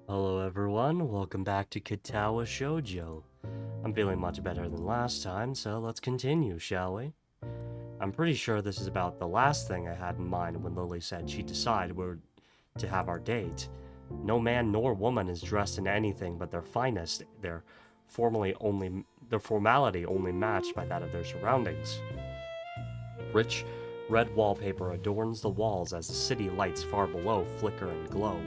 Hello everyone, welcome back to Katawa Shoujo. I'm feeling much better than last time, so let's continue, shall we? I'm pretty sure this is about the last thing I had in mind when Lily said she'd decide we're to have our date. No man nor woman is dressed in anything but their finest, their formality only matched by that of their surroundings. Rich red wallpaper adorns the walls as the city lights far below flicker and glow.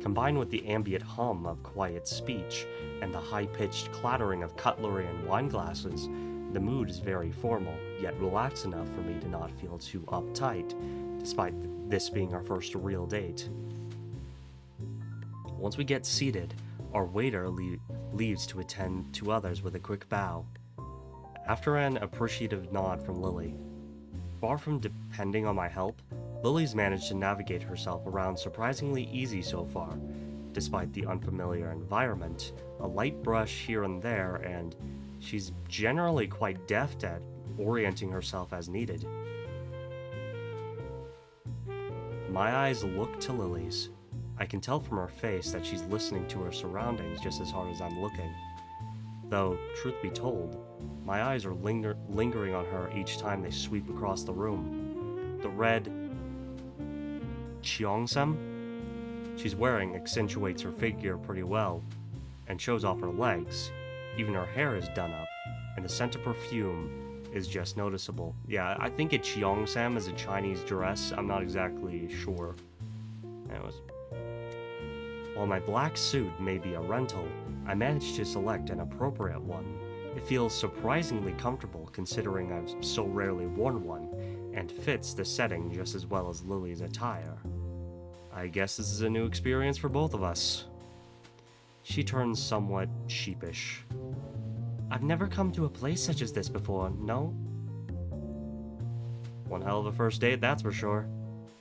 Combined with the ambient hum of quiet speech and the high-pitched clattering of cutlery and wine glasses, the mood is very formal, yet relaxed enough for me to not feel too uptight, despite this being our first real date. Once we get seated, our waiter leaves to attend to others with a quick bow. After an appreciative nod from Lily, far from depending on my help, Lily's managed to navigate herself around surprisingly easy so far, despite the unfamiliar environment, a light brush here and there, and she's generally quite deft at orienting herself as needed. My eyes look to Lily's. I can tell from her face that she's listening to her surroundings just as hard as I'm looking. Though, truth be told, my eyes are lingering on her each time they sweep across the room. The red cheongsam she's wearing accentuates her figure pretty well, and shows off her legs. Even her hair is done up, and the scent of perfume is just noticeable. Yeah, I think a cheongsam is a Chinese dress, I'm not exactly sure. Anyways, while my black suit may be a rental, I managed to select an appropriate one. It feels surprisingly comfortable considering I've so rarely worn one, and fits the setting just as well as Lily's attire. I guess this is a new experience for both of us. She turns somewhat sheepish. I've never come to a place such as this before, no? One hell of a first date, that's for sure.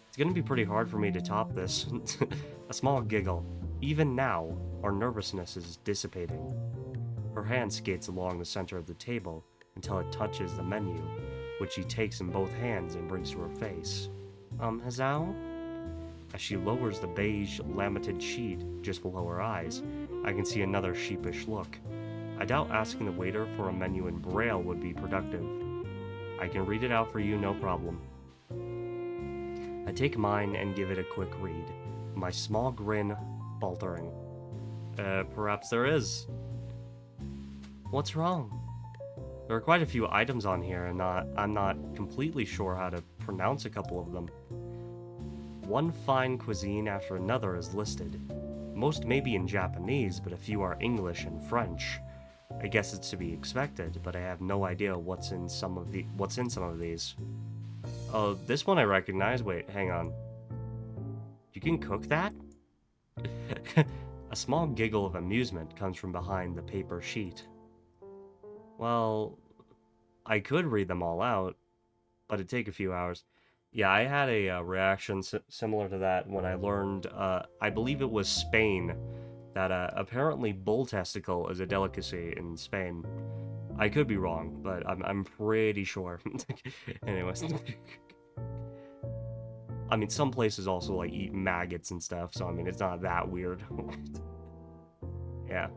It's gonna be pretty hard for me to top this. A small giggle. Even now, our nervousness is dissipating. Her hand skates along the center of the table until it touches the menu, which she takes in both hands and brings to her face. Hazao? As she lowers the beige lamented sheet just below her eyes, I can see another sheepish look. I doubt asking the waiter for a menu in Braille would be productive. I can read it out for you, no problem. I take mine and give it a quick read, my small grin faltering. Perhaps there is. What's wrong? There are quite a few items on here, and I'm not completely sure how to pronounce a couple of them. One fine cuisine after another is listed. Most may be in Japanese, but a few are English and French. I guess it's to be expected, but I have no idea what's in some of these. Oh, this one I recognize. Wait, hang on. You can cook that? A small giggle of amusement comes from behind the paper sheet. Well, I could read them all out, but it'd take a few hours. Yeah, I had a reaction similar to that when I learned, I believe it was Spain, that apparently bull testicle is a delicacy in Spain. I could be wrong, but I'm pretty sure. Anyways. I mean, some places also, like, eat maggots and stuff, so, I mean, it's not that weird. Yeah.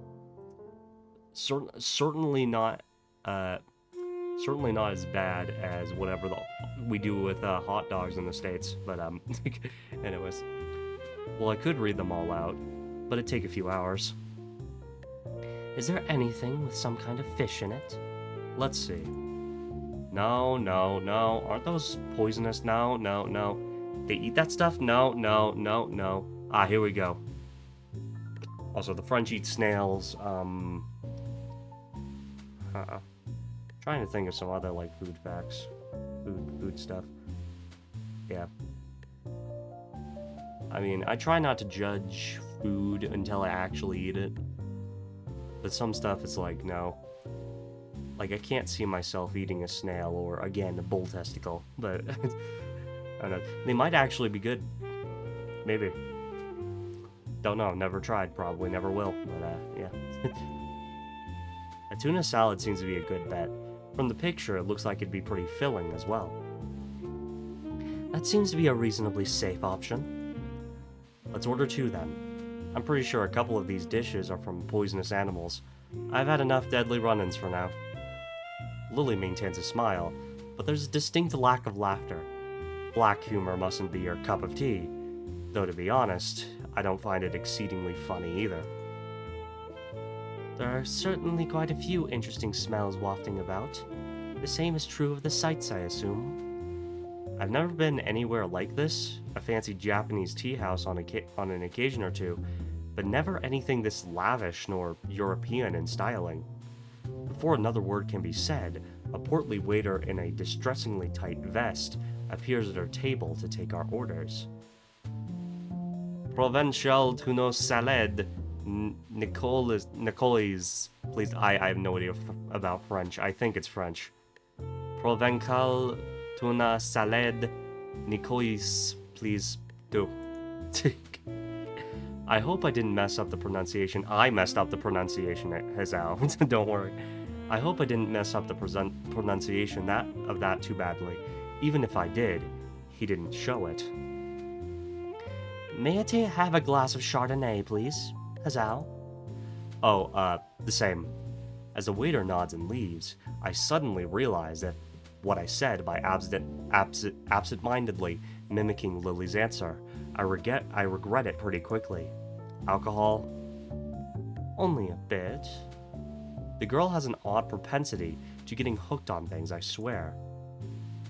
Certainly not, certainly not as bad as whatever we do with hot dogs in the States, but, anyways. Well, I could read them all out, but it'd take a few hours. Is there anything with some kind of fish in it? Let's see. No, no, no. Aren't those poisonous? No, no, no. They eat that stuff? No, no, no, no. Ah, here we go. Also, the French eat snails. Trying to think of some other, like, food facts. Food stuff. Yeah. I mean, I try not to judge food until I actually eat it. But some stuff is like, no. Like, I can't see myself eating a snail or, again, a bull testicle. But, I don't know. They might actually be good. Maybe. Don't know. Never tried. Probably never will. But, yeah. A tuna salad seems to be a good bet. From the picture, it looks like it'd be pretty filling as well. That seems to be a reasonably safe option. Let's order two then. I'm pretty sure a couple of these dishes are from poisonous animals. I've had enough deadly run-ins for now. Lily maintains a smile, but there's a distinct lack of laughter. Black humor mustn't be your cup of tea, though to be honest, I don't find it exceedingly funny either. There are certainly quite a few interesting smells wafting about. The same is true of the sights, I assume. I've never been anywhere like this, a fancy Japanese tea house on an occasion or two, but never anything this lavish nor European in styling. Before another word can be said, a portly waiter in a distressingly tight vest appears at our table to take our orders. Provincial tuno salad, Nicoles, please. I have no idea about French. I think it's French. Provencal tuna salad, Nicoles, please do. I hope I didn't mess up the pronunciation. I messed up the pronunciation, Hazal. Don't worry. I hope I didn't mess up the pronunciation of that too badly. Even if I did, he didn't show it. May I have a glass of Chardonnay, please, Hazal? Oh, the same. As the waiter nods and leaves, I suddenly realize that what I said by absent-mindedly mimicking Lily's answer, I regret it pretty quickly. Alcohol? Only a bit. The girl has an odd propensity to getting hooked on things, I swear.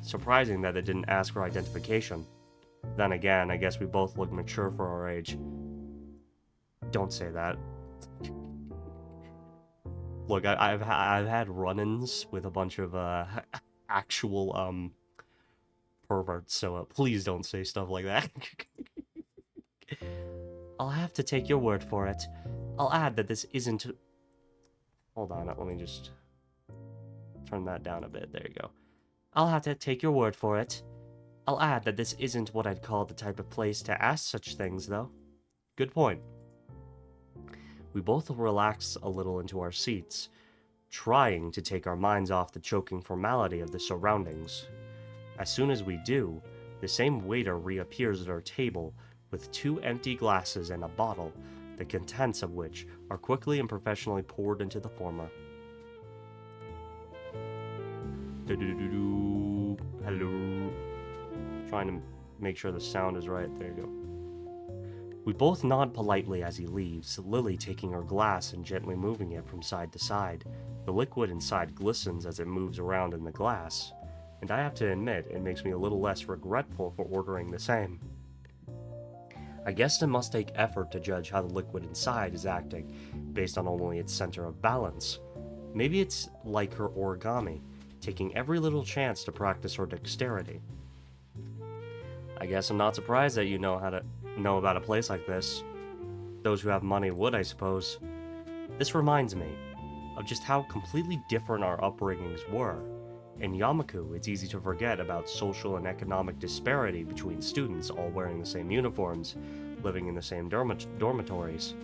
Surprising that it didn't ask for identification. Then again, I guess we both look mature for our age. Don't say that. Look, I've had run-ins with a bunch of actual perverts, so please don't say stuff like that. I'll have to take your word for it. I'll add that this isn't... Hold on, let me just turn that down a bit. There you go. I'll have to take your word for it. I'll add that this isn't what I'd call the type of place to ask such things, though. Good point. We both relax a little into our seats, trying to take our minds off the choking formality of the surroundings. As soon as we do, the same waiter reappears at our table with 2 empty glasses and a bottle, the contents of which are quickly and professionally poured into the former. Hello. Trying to make sure the sound is right. There you go. We both nod politely as he leaves, Lily taking her glass and gently moving it from side to side. The liquid inside glistens as it moves around in the glass, and I have to admit, it makes me a little less regretful for ordering the same. I guess it must take effort to judge how the liquid inside is acting, based on only its center of balance. Maybe it's like her origami, taking every little chance to practice her dexterity. I guess I'm not surprised that you know about a place like this. Those who have money would, I suppose. This reminds me of just how completely different our upbringings were. In Yamaku, it's easy to forget about social and economic disparity between students all wearing the same uniforms, living in the same dormitories.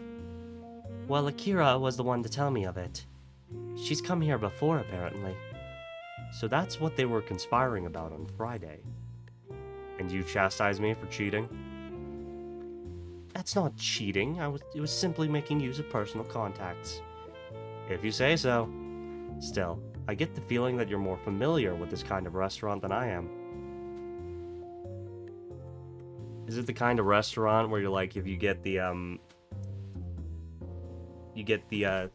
Well, Akira was the one to tell me of it. She's come here before, apparently. So that's what they were conspiring about on Friday. And you chastise me for cheating? That's not cheating. It was simply making use of personal contacts. If you say so. Still, I get the feeling that you're more familiar with this kind of restaurant than I am. Is it the kind of restaurant where you're like, if you get the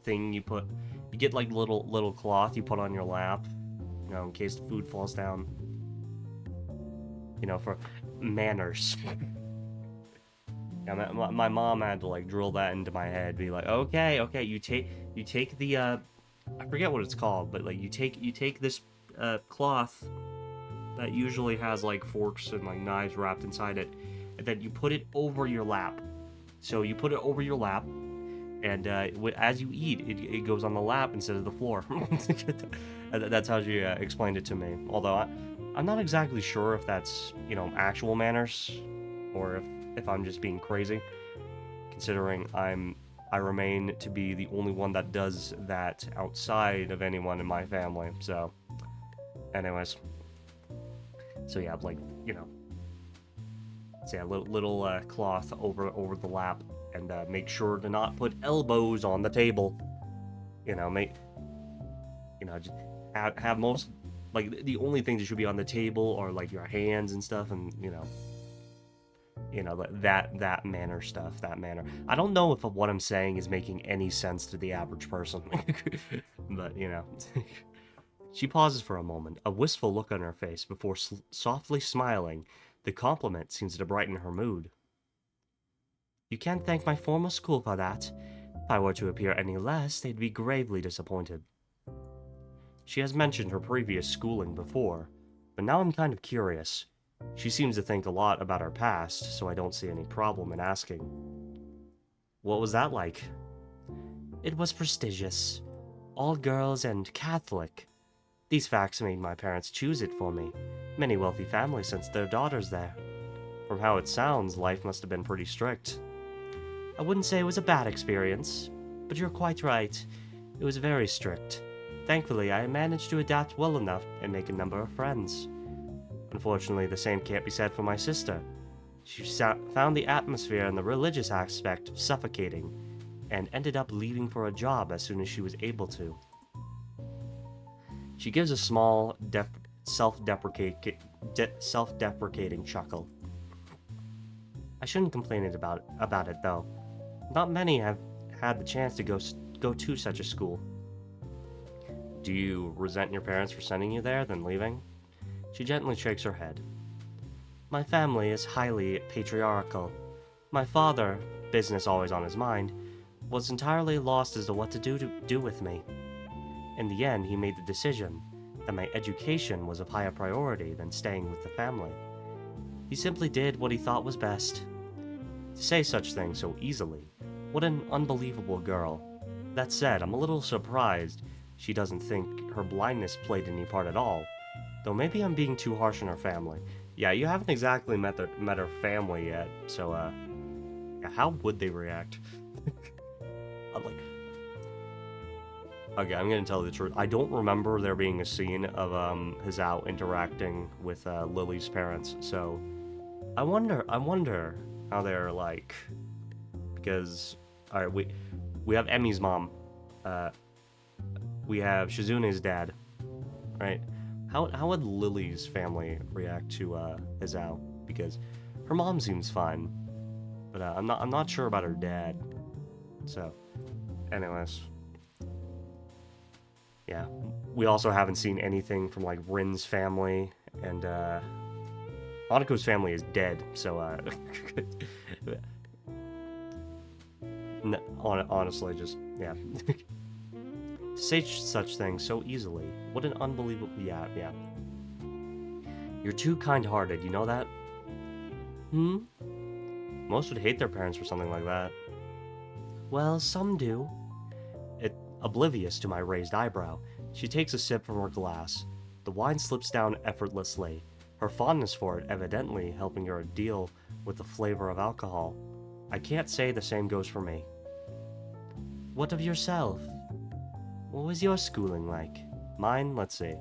thing you get like little cloth you put on your lap, you know, in case the food falls down. You know, for manners. Yeah, my mom had to like drill that into my head, be like, okay, you take the I forget what it's called, but like you take this cloth that usually has like forks and like knives wrapped inside it, and then you put it over your lap. So you put it over your lap, and as you eat, it goes on the lap instead of the floor. That's how she explained it to me. Although I'm not exactly sure if that's, you know, actual manners, or if I'm just being crazy, considering I remain to be the only one that does that outside of anyone in my family. So, anyways, so yeah, like, you know, so yeah, little cloth over the lap, and make sure to not put elbows on the table. Just have most, like, the only things that should be on the table are like your hands and stuff, and that manner stuff, that manner. I don't know if what I'm saying is making any sense to the average person, but She pauses for a moment, a wistful look on her face, before softly smiling. The compliment seems to brighten her mood. You can't thank my former school for that. If I were to appear any less, they'd be gravely disappointed. She has mentioned her previous schooling before, but now I'm kind of curious. She seems to think a lot about her past, so I don't see any problem in asking. What was that like? It was prestigious. All girls and Catholic. These facts made my parents choose it for me. Many wealthy families sent their daughters there. From how it sounds, life must have been pretty strict. I wouldn't say it was a bad experience, but you're quite right. It was very strict. Thankfully, I managed to adapt well enough and make a number of friends. Unfortunately, the same can't be said for my sister. She found the atmosphere and the religious aspect suffocating, and ended up leaving for a job as soon as she was able to. She gives a small, self-deprecating chuckle. I shouldn't complain about it, though. Not many have had the chance to go to such a school. Do you resent your parents for sending you there, then leaving? She gently shakes her head. My family is highly patriarchal. My father, business always on his mind, was entirely lost as to what to do with me. In the end, he made the decision that my education was of higher priority than staying with the family. He simply did what he thought was best. To say such things so easily, what an unbelievable girl. That said, I'm a little surprised she doesn't think her blindness played any part at all, though maybe I'm being too harsh on her family. Yeah, you haven't exactly met her family yet, so, how would they react? Okay, I'm gonna tell you the truth. I don't remember there being a scene of Hisao interacting with Lily's parents, so I wonder how they're like, because all right, we have Emi's mom, we have Shizune's dad, right? How would Lily's family react to Hisao? Because her mom seems fine, but I'm not sure about her dad. So, anyways. Yeah, we also haven't seen anything from, like, Rin's family, and, Hanako's family is dead, so, honestly, just, yeah. To say such things so easily, what an unbelievable, yeah. You're too kind-hearted, you know that? Most would hate their parents for something like that. Well, some do. Oblivious to my raised eyebrow, she takes a sip from her glass. The wine slips down effortlessly, her fondness for it evidently helping her deal with the flavor of alcohol. I can't say the same goes for me. What of yourself? What was your schooling like? Mine, let's see.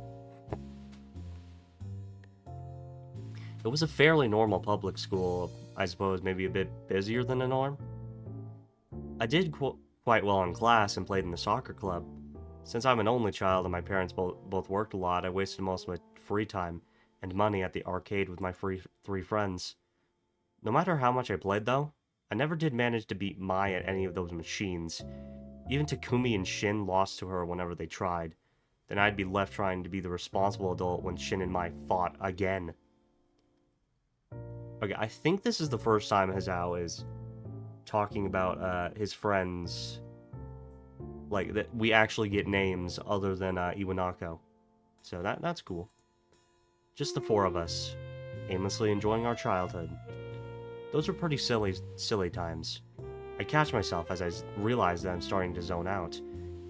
It was a fairly normal public school, I suppose maybe a bit busier than the norm. I did quite well in class and played in the soccer club. Since I'm an only child and my parents both worked a lot, I wasted most of my free time and money at the arcade with my three friends. No matter how much I played, though, I never did manage to beat Mai at any of those machines. Even Takumi and Shin lost to her whenever they tried. Then I'd be left trying to be the responsible adult when Shin and Mai fought again. Okay, I think this is the first time Hisao is talking about his friends, like, that we actually get names other than Iwanako. So that's cool. Just the four of us, aimlessly enjoying our childhood. Those were pretty silly times. I catch myself as I realize that I'm starting to zone out.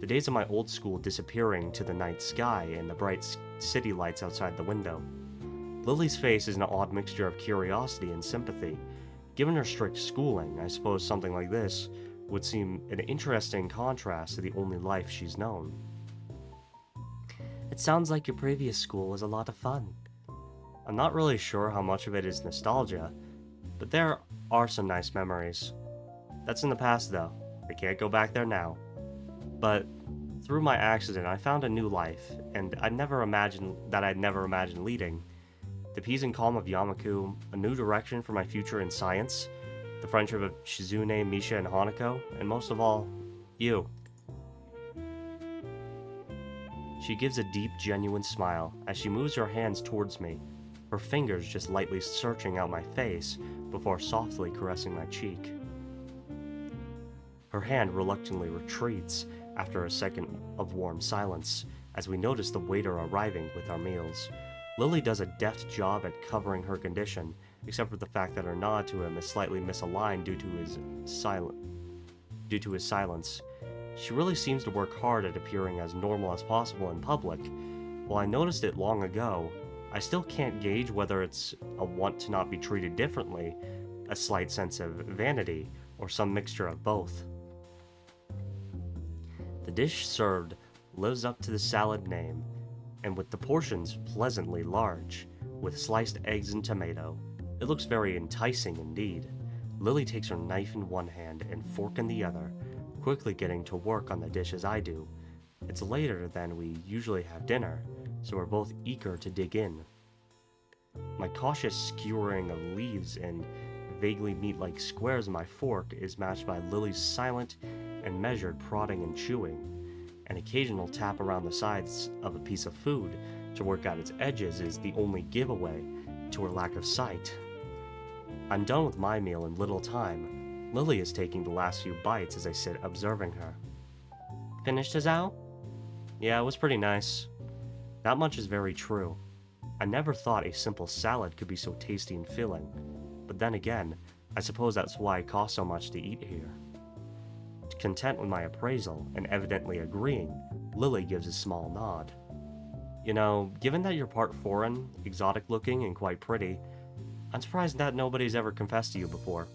The days of my old school disappearing to the night sky and the bright city lights outside the window. Lily's face is an odd mixture of curiosity and sympathy. Given her strict schooling, I suppose something like this would seem an interesting contrast to the only life she's known. It sounds like your previous school was a lot of fun. I'm not really sure how much of it is nostalgia, but there are some nice memories. That's in the past, though. I can't go back there now. But through my accident, I found a new life, and I'd never imagined leading. The peace and calm of Yamaku, a new direction for my future in science, the friendship of Shizune, Misha, and Hanako, and most of all, you. She gives a deep, genuine smile as she moves her hands towards me, her fingers just lightly searching out my face before softly caressing my cheek. Her hand reluctantly retreats after a second of warm silence as we notice the waiter arriving with our meals. Lily does a deft job at covering her condition, except for the fact that her nod to him is slightly misaligned due to his silence. She really seems to work hard at appearing as normal as possible in public. While I noticed it long ago, I still can't gauge whether it's a want to not be treated differently, a slight sense of vanity, or some mixture of both. The dish served lives up to the salad name, and with the portions pleasantly large, with sliced eggs and tomato. It looks very enticing indeed. Lily takes her knife in one hand and fork in the other, quickly getting to work on the dish as I do. It's later than we usually have dinner, so we're both eager to dig in. My cautious skewering of leaves and vaguely meat-like squares in my fork is matched by Lily's silent and measured prodding and chewing. An occasional tap around the sides of a piece of food to work out its edges is the only giveaway to her lack of sight. I'm done with my meal in little time. Lily is taking the last few bites as I sit observing her. Finished, Hazao? Yeah, it was pretty nice. That much is very true. I never thought a simple salad could be so tasty and filling. But then again, I suppose that's why it costs so much to eat here. Content with my appraisal, and evidently agreeing, Lily gives a small nod. You know, given that you're part foreign, exotic looking, and quite pretty, I'm surprised that nobody's ever confessed to you before.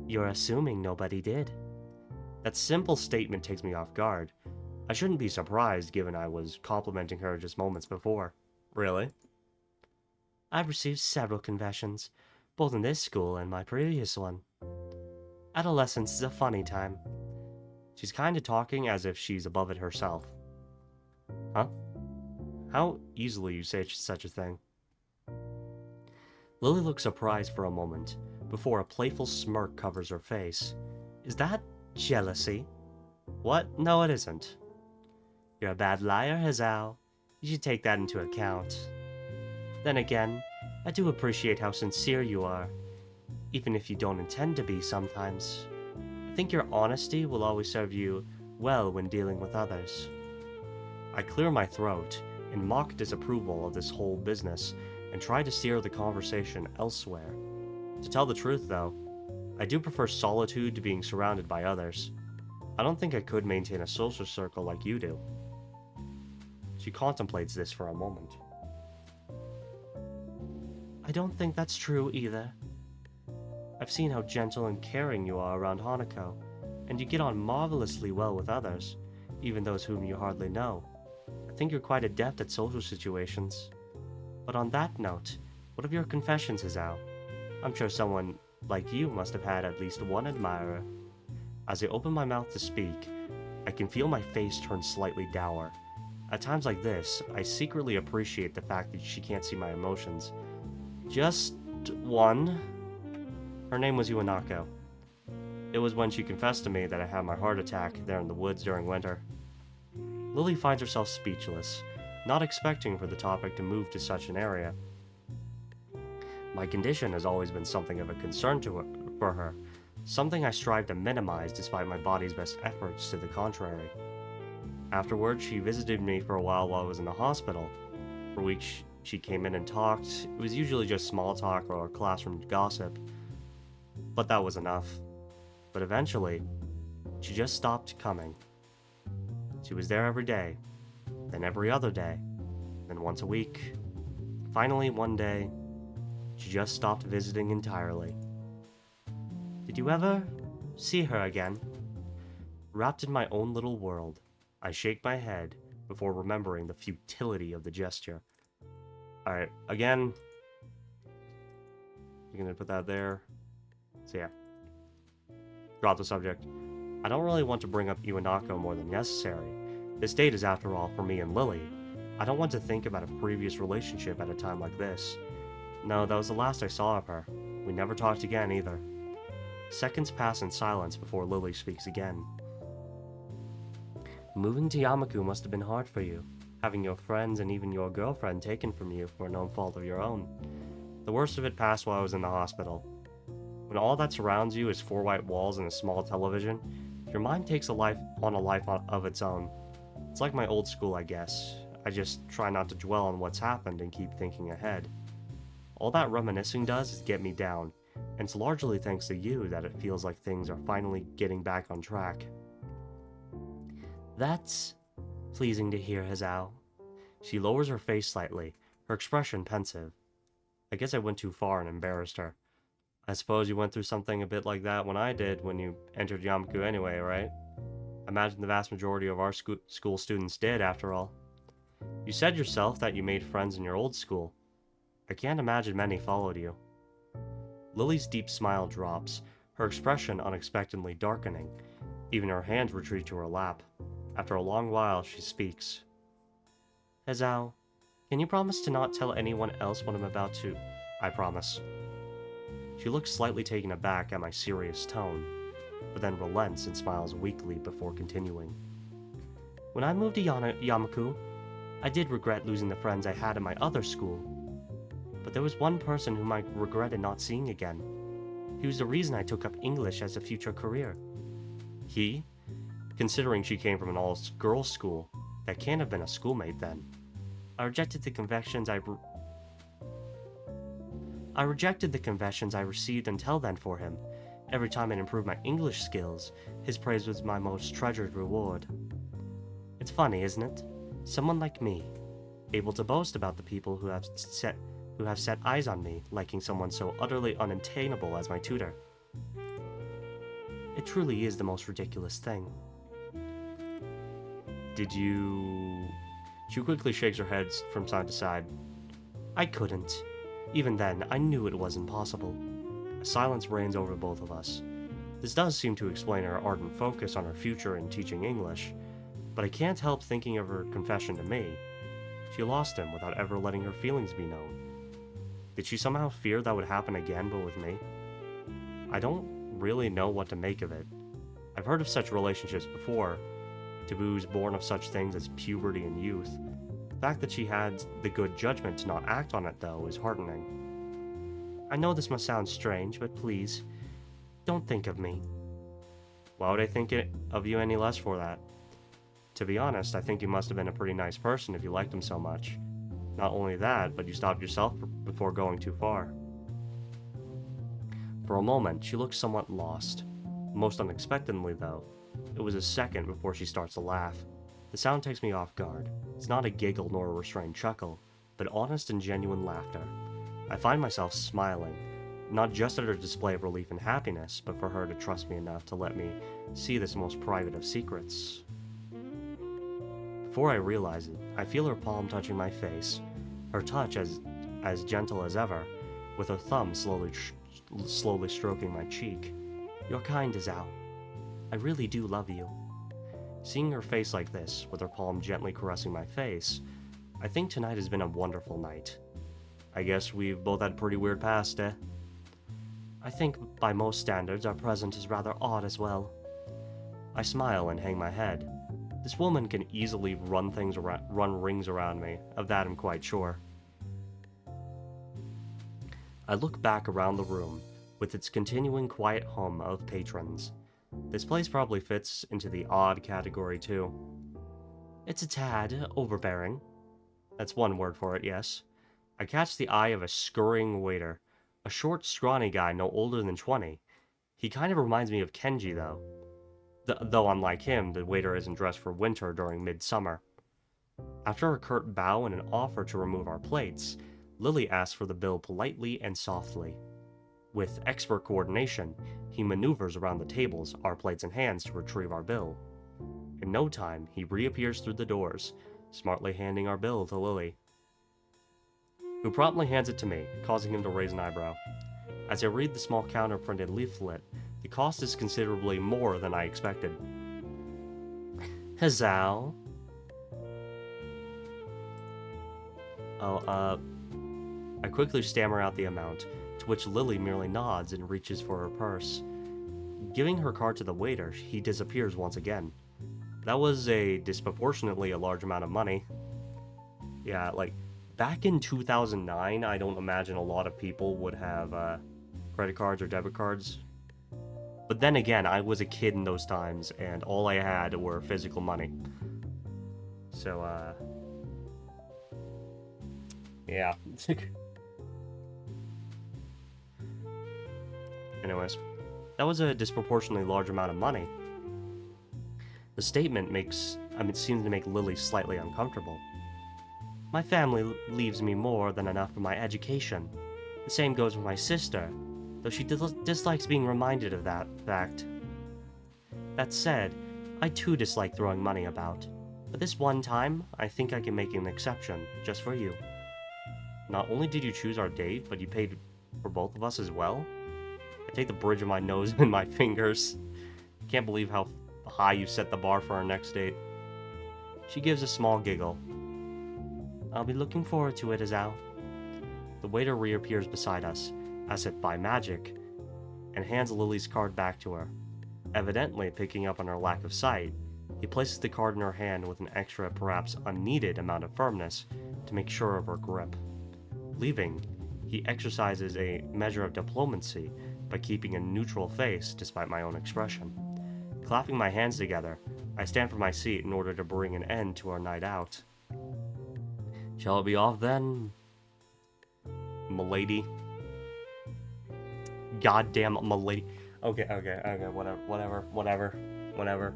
You're assuming nobody did. That simple statement takes me off guard. I shouldn't be surprised given I was complimenting her just moments before. Really? I've received several confessions, both in this school and my previous one. Adolescence is a funny time. She's kinda talking as if she's above it herself. Huh? How easily you say such a thing? Lily looks surprised for a moment, before a playful smirk covers her face. Is that jealousy? What? No, it isn't. You're a bad liar, Hazao. You should take that into account. Then again, I do appreciate how sincere you are, even if you don't intend to be sometimes. I think your honesty will always serve you well when dealing with others. I clear my throat in mock disapproval of this whole business and try to steer the conversation elsewhere. To tell the truth, though, I do prefer solitude to being surrounded by others. I don't think I could maintain a social circle like you do. She contemplates this for a moment. I don't think that's true either. I've seen how gentle and caring you are around Hanako, and you get on marvelously well with others, even those whom you hardly know. I think you're quite adept at social situations. But on that note, what of your confessions, Hazao? I'm sure someone like you must have had at least one admirer. As I open my mouth to speak, I can feel my face turn slightly dour. At times like this, I secretly appreciate the fact that she can't see my emotions. Just one. Her name was Iwanako. It was when she confessed to me that I had my heart attack there in the woods during winter. Lily finds herself speechless, not expecting for the topic to move to such an area. My condition has always been something of a concern for her, something I strive to minimize despite my body's best efforts to the contrary. Afterwards, she visited me for a while I was in the hospital. For weeks, she came in and talked. It was usually just small talk or classroom gossip, but that was enough. But eventually, she just stopped coming. She was there every day, then every other day, then once a week. Finally, one day, she just stopped visiting entirely. Did you ever see her again? Wrapped in my own little world, I shake my head before remembering the futility of the gesture. Alright, again, I'm gonna put that there. So yeah. Drop the subject. I don't really want to bring up Iwanako more than necessary. This date is after all for me and Lily. I don't want to think about a previous relationship at a time like this. No, that was the last I saw of her. We never talked again either. Seconds pass in silence before Lily speaks again. Moving to Yamaku must have been hard for you, having your friends and even your girlfriend taken from you for no fault of your own. The worst of it passed while I was in the hospital. When all that surrounds you is 4 white walls and a small television, your mind takes a life of its own. It's like my old school, I guess. I just try not to dwell on what's happened and keep thinking ahead. All that reminiscing does is get me down, and it's largely thanks to you that it feels like things are finally getting back on track. That's pleasing to hear, Hazao. She lowers her face slightly, her expression pensive. I guess I went too far and embarrassed her. I suppose you went through something a bit like that when I did when you entered Yamaku anyway, right? I imagine the vast majority of our school students did, after all. You said yourself that you made friends in your old school. I can't imagine many followed you. Lily's deep smile drops, her expression unexpectedly darkening. Even her hands retreat to her lap. After a long while, she speaks. Hazao, can you promise to not tell anyone else what I'm about to... I promise. She looks slightly taken aback at my serious tone, but then relents and smiles weakly before continuing. When I moved to Yamaku, I did regret losing the friends I had in my other school. But there was one person whom I regretted not seeing again. He was the reason I took up English as a future career. He? Considering she came from an all-girls school, that can't have been a schoolmate then. I rejected the confessions I received until then for him. Every time I improved my English skills, his praise was my most treasured reward. It's funny, isn't it? Someone like me, able to boast about the people who have set eyes on me, liking someone so utterly unattainable as my tutor. It truly is the most ridiculous thing. Did you... She quickly shakes her head from side to side. I couldn't. Even then, I knew it was impossible. A silence reigns over both of us. This does seem to explain her ardent focus on her future in teaching English, but I can't help thinking of her confession to me. She lost him without ever letting her feelings be known. Did she somehow fear that would happen again, but with me? I don't really know what to make of it. I've heard of such relationships before, taboos born of such things as puberty and youth. The fact that she had the good judgment to not act on it, though, is heartening. I know this must sound strange, but please, don't think of me. Why would I think of you any less for that? To be honest, I think you must have been a pretty nice person if you liked him so much. Not only that, but you stopped yourself before going too far. For a moment, she looks somewhat lost. Most unexpectedly, though, it was a second before she starts to laugh. The sound takes me off guard. It's not a giggle nor a restrained chuckle, but honest and genuine laughter. I find myself smiling, not just at her display of relief and happiness, but for her to trust me enough to let me see this most private of secrets. Before I realize it, I feel her palm touching my face, her touch as gentle as ever, with her thumb slowly stroking my cheek. You're kind, Hazao. I really do love you. Seeing her face like this, with her palm gently caressing my face, I think tonight has been a wonderful night. I guess we've both had pretty weird past, eh? I think, by most standards, our present is rather odd as well. I smile and hang my head. This woman can easily run rings around me, of that I'm quite sure. I look back around the room, with its continuing quiet hum of patrons. This place probably fits into the odd category too. It's a tad overbearing. That's one word for it, yes. I catch the eye of a scurrying waiter, a short, scrawny guy no older than 20. He kind of reminds me of Kenji, though. Though unlike him, the waiter isn't dressed for winter during midsummer. After a curt bow and an offer to remove our plates, Lily asks for the bill politely and softly. With expert coordination, he maneuvers around the tables, our plates in hands, to retrieve our bill. In no time, he reappears through the doors, smartly handing our bill to Lily, who promptly hands it to me, causing him to raise an eyebrow. As I read the small counter-printed leaflet, the cost is considerably more than I expected. Hazal. Oh, I quickly stammer out the amount, to which Lily merely nods and reaches for her purse. Giving her card to the waiter, he disappears once again. That was a disproportionately a large amount of money. Yeah, like, back in 2009, I don't imagine a lot of people would have credit cards or debit cards. But then again, I was a kid in those times, and all I had were physical money. So, yeah. Anyways, that was a disproportionately large amount of money. The statement seems to make Lily slightly uncomfortable. My family leaves me more than enough for my education. The same goes with my sister, though she dislikes being reminded of that fact. That said, I too dislike throwing money about, but this one time, I think I can make an exception, just for you. Not only did you choose our date, but you paid for both of us as well? I take the bridge of my nose in my fingers. Can't believe how high you set the bar for our next date. She gives a small giggle. I'll be looking forward to it, Azal. The waiter reappears beside us, as if by magic, and hands Lily's card back to her. Evidently picking up on her lack of sight, he places the card in her hand with an extra, perhaps unneeded amount of firmness to make sure of her grip. Leaving, he exercises a measure of diplomacy by keeping a neutral face despite my own expression. Clapping my hands together, I stand from my seat in order to bring an end to our night out. Shall it be off then, m'lady? Goddamn m'lady. Okay, whatever.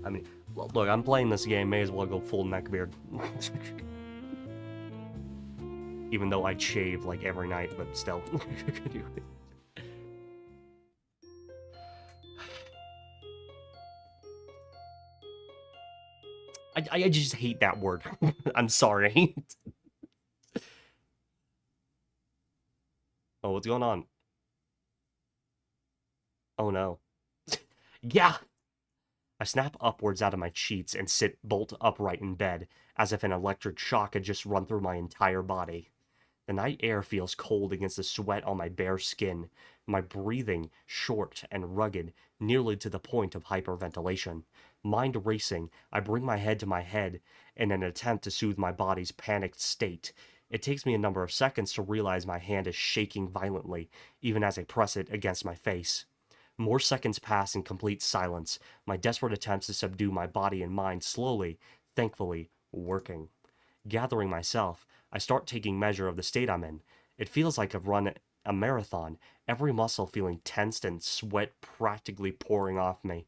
I mean, look, I'm playing this game, may as well go full neckbeard. Even though I shave, like, every night, but still. I just hate that word. I'm sorry. Oh, what's going on? Oh no. Yeah! I snap upwards out of my sheets and sit bolt upright in bed, as if an electric shock had just run through my entire body. The night air feels cold against the sweat on my bare skin, my breathing short and rugged, nearly to the point of hyperventilation. Mind racing, I bring my head to my head in an attempt to soothe my body's panicked state. It takes me a number of seconds to realize my hand is shaking violently, even as I press it against my face. More seconds pass in complete silence, my desperate attempts to subdue my body and mind slowly, thankfully, working. Gathering myself, I start taking measure of the state I'm in. It feels like I've run a marathon, every muscle feeling tensed and sweat practically pouring off me.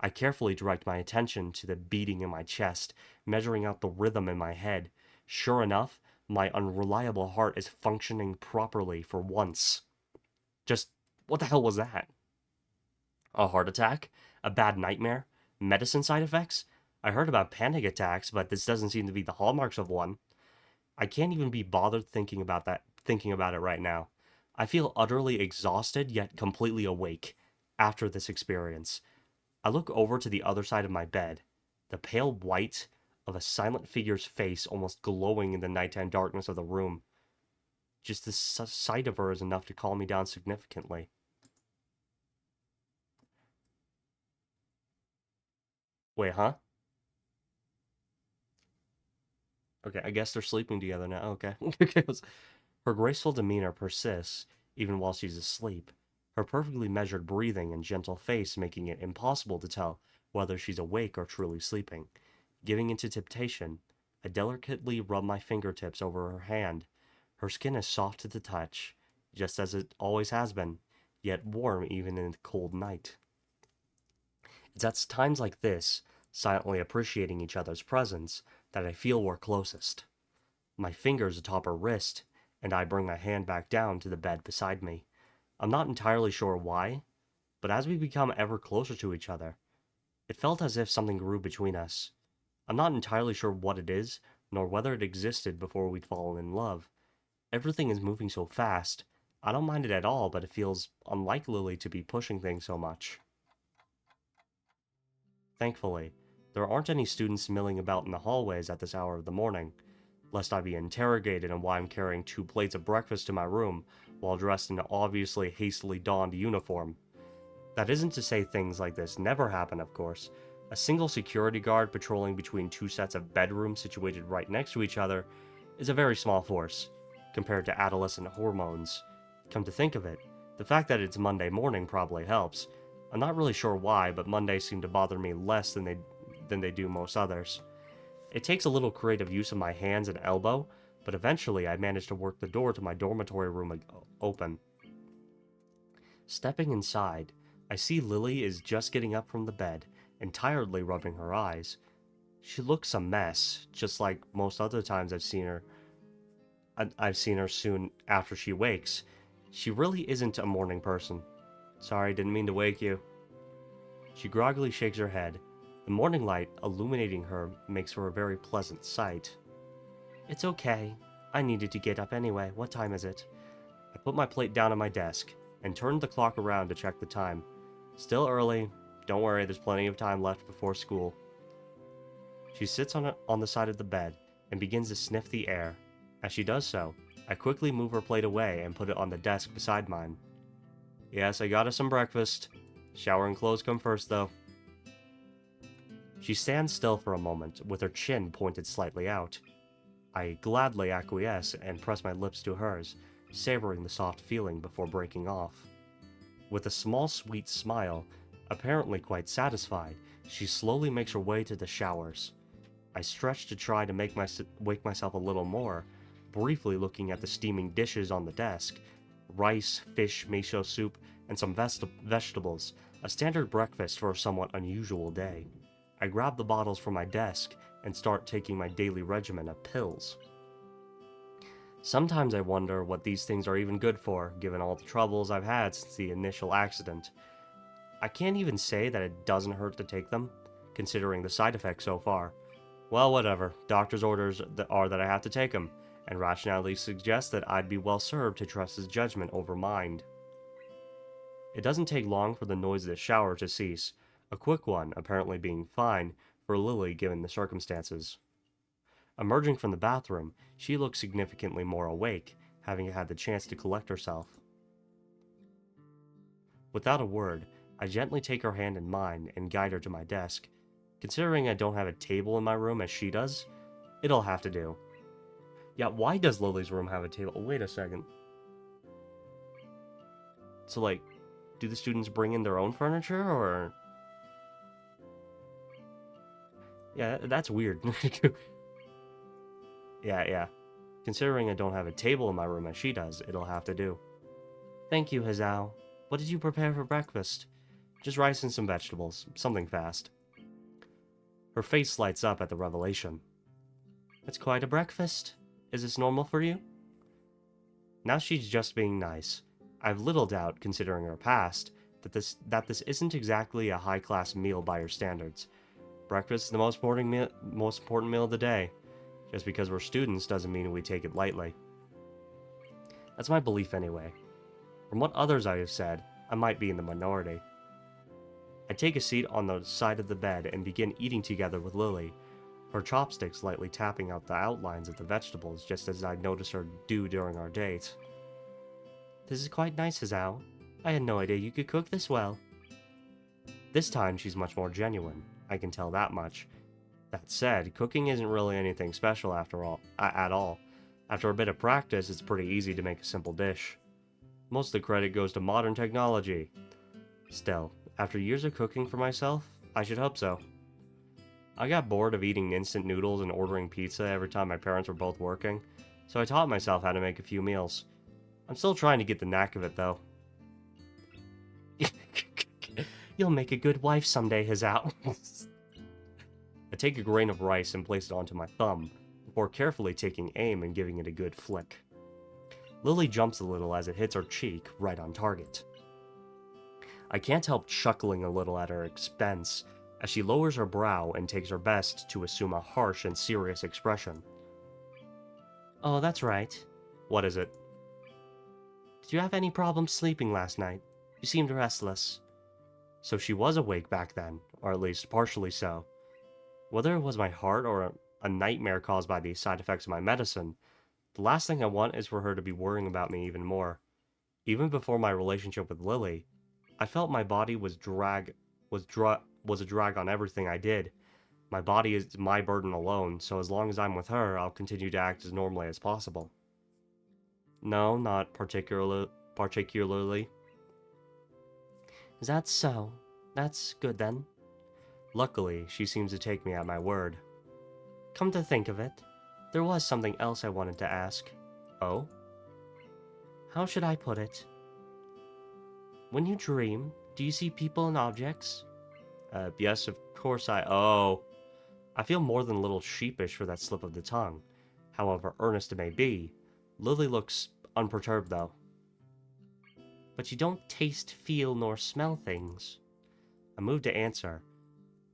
I carefully direct my attention to the beating in my chest, measuring out the rhythm in my head. Sure enough, my unreliable heart is functioning properly for once. Just, what the hell was that? A heart attack? A bad nightmare? Medicine side effects? I heard about panic attacks, but this doesn't seem to be the hallmarks of one. I can't even be bothered thinking about it right now. I feel utterly exhausted yet completely awake after this experience. I look over to the other side of my bed, the pale white of a silent figure's face almost glowing in the nighttime darkness of the room. Just the sight of her is enough to calm me down significantly. Wait, huh? Okay, I guess they're sleeping together now. Okay. Her graceful demeanor persists, even while she's asleep, her perfectly measured breathing and gentle face making it impossible to tell whether she's awake or truly sleeping. Giving into temptation, I delicately rub my fingertips over her hand. Her skin is soft to the touch, just as it always has been, yet warm even in the cold night. It's at times like this, silently appreciating each other's presence, that I feel we're closest. My fingers atop her wrist, and I bring my hand back down to the bed beside me. I'm not entirely sure why, but as we become ever closer to each other, it felt as if something grew between us. I'm not entirely sure what it is, nor whether it existed before we'd fallen in love. Everything is moving so fast, I don't mind it at all, but it feels unlike Lily to be pushing things so much. Thankfully, there aren't any students milling about in the hallways at this hour of the morning, lest I be interrogated on why I'm carrying 2 plates of breakfast to my room while dressed in an obviously hastily donned uniform. That isn't to say things like this never happen, of course. A single security guard patrolling between 2 sets of bedrooms situated right next to each other is a very small force, compared to adolescent hormones. Come to think of it, the fact that it's Monday morning probably helps. I'm not really sure why, but Mondays seem to bother me less than they do most others. It takes a little creative use of my hands and elbow, but eventually I manage to work the door to my dormitory room open. Stepping inside, I see Lily is just getting up from the bed and tiredly rubbing her eyes. She looks a mess, just like most other times I've seen her soon after she wakes. She really isn't a morning person. Sorry, didn't mean to wake you. She groggily shakes her head. The morning light illuminating her makes for a very pleasant sight. It's okay. I needed to get up anyway. What time is it? I put my plate down on my desk and turned the clock around to check the time. Still early. Don't worry, there's plenty of time left before school. She sits on the side of the bed and begins to sniff the air. As she does so, I quickly move her plate away and put it on the desk beside mine. Yes, I got us some breakfast. Shower and clothes come first, though. She stands still for a moment, with her chin pointed slightly out. I gladly acquiesce and press my lips to hers, savoring the soft feeling before breaking off. With a small sweet smile, apparently quite satisfied, she slowly makes her way to the showers. I stretch to try to wake myself a little more, briefly looking at the steaming dishes on the desk. Rice, fish, miso soup, and some vegetables, a standard breakfast for a somewhat unusual day. I grab the bottles from my desk and start taking my daily regimen of pills. Sometimes I wonder what these things are even good for, given all the troubles I've had since the initial accident. I can't even say that it doesn't hurt to take them, considering the side effects so far. Well, whatever. Doctor's orders are that I have to take them, and rationality suggests that I'd be well served to trust his judgment over mine. It doesn't take long for the noise of the shower to cease, a quick one apparently being fine for Lily given the circumstances. Emerging from the bathroom, she looks significantly more awake, having had the chance to collect herself. Without a word, I gently take her hand in mine and guide her to my desk. Considering I don't have a table in my room as she does, it'll have to do. Yeah, why does Lily's room have a table? Oh, wait a second. So, like, do the students bring in their own furniture, or...? Yeah, that's weird. Yeah. Considering I don't have a table in my room as she does, it'll have to do. Thank you, Hazao. What did you prepare for breakfast? Just rice and some vegetables. Something fast. Her face lights up at the revelation. That's quite a breakfast. Is this normal for you? Now she's just being nice. I've little doubt, considering her past, that this isn't exactly a high-class meal by her standards. Breakfast is the most important meal of the day. Just because we're students doesn't mean we take it lightly. That's my belief anyway. From what others I have said, I might be in the minority. I take a seat on the side of the bed and begin eating together with Lily, her chopsticks lightly tapping out the outlines of the vegetables just as I noticed her do during our date. This is quite nice, Hazao. I had no idea you could cook this well. This time she's much more genuine, I can tell that much. That said, cooking isn't really anything special at all. After a bit of practice, it's pretty easy to make a simple dish. Most of the credit goes to modern technology. Still, after years of cooking for myself, I should hope so. I got bored of eating instant noodles and ordering pizza every time my parents were both working, so I taught myself how to make a few meals. I'm still trying to get the knack of it, though. You'll make a good wife someday, Hazao. I take a grain of rice and place it onto my thumb, before carefully taking aim and giving it a good flick. Lily jumps a little as it hits her cheek, right on target. I can't help chuckling a little at her expense, as she lowers her brow and takes her best to assume a harsh and serious expression. Oh, that's right. What is it? Did you have any problems sleeping last night? You seemed restless. So she was awake back then, or at least partially so. Whether it was my heart or a nightmare caused by the side effects of my medicine, the last thing I want is for her to be worrying about me even more. Even before my relationship with Lily, I felt my body was a drag on everything I did. My body is my burden alone, so as long as I'm with her, I'll continue to act as normally as possible. No, not particularly. Is that so? That's good then. Luckily, she seems to take me at my word. Come to think of it, there was something else I wanted to ask. Oh? How should I put it? When you dream, do you see people and objects? Yes, of course Oh. I feel more than a little sheepish for that slip of the tongue. However earnest it may be, Lily looks unperturbed though. But you don't taste, feel, nor smell things. I move to answer,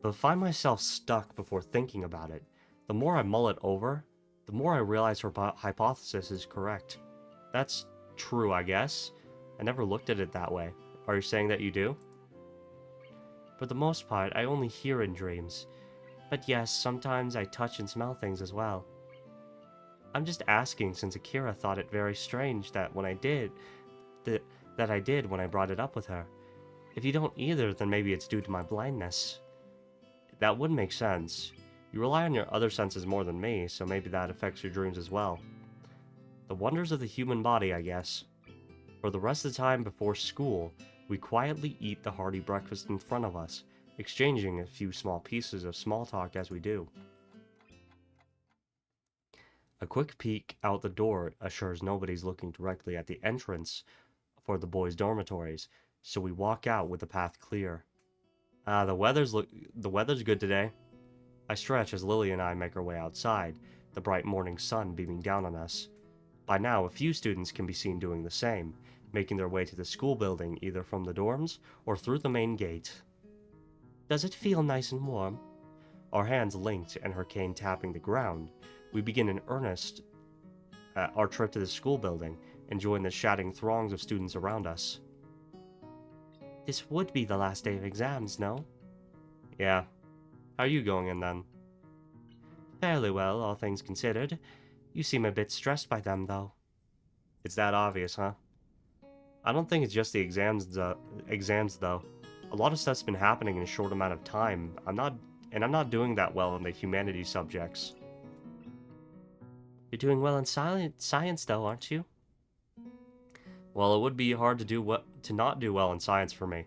but find myself stuck before thinking about it. The more I mull it over, the more I realize her hypothesis is correct. That's true, I guess. I never looked at it that way. Are you saying that you do? For the most part, I only hear in dreams. But yes, sometimes I touch and smell things as well. I'm just asking since Akira thought it very strange that when I did, that I did when I brought it up with her. If you don't either, then maybe it's due to my blindness. That would make sense. You rely on your other senses more than me, so maybe that affects your dreams as well. The wonders of the human body, I guess. For the rest of the time before school, we quietly eat the hearty breakfast in front of us, exchanging a few small pieces of small talk as we do. A quick peek out the door assures nobody's looking directly at the entrance for the boys' dormitories, so we walk out with the path clear. The weather's good today. I stretch as Lily and I make our way outside, the bright morning sun beaming down on us. By now, a few students can be seen doing the same, making their way to the school building either from the dorms or through the main gate. Does it feel nice and warm? Our hands linked and her cane tapping the ground, we begin in earnest our trip to the school building and join the chatting throngs of students around us. This would be the last day of exams, no? Yeah. How are you going in then? Fairly well, all things considered. You seem a bit stressed by them, though. It's that obvious, huh? I don't think it's just the exams, though. A lot of stuff's been happening in a short amount of time. I'm not doing that well in the humanities subjects. You're doing well in science, though, aren't you? Well, it would be hard to not do well in science for me.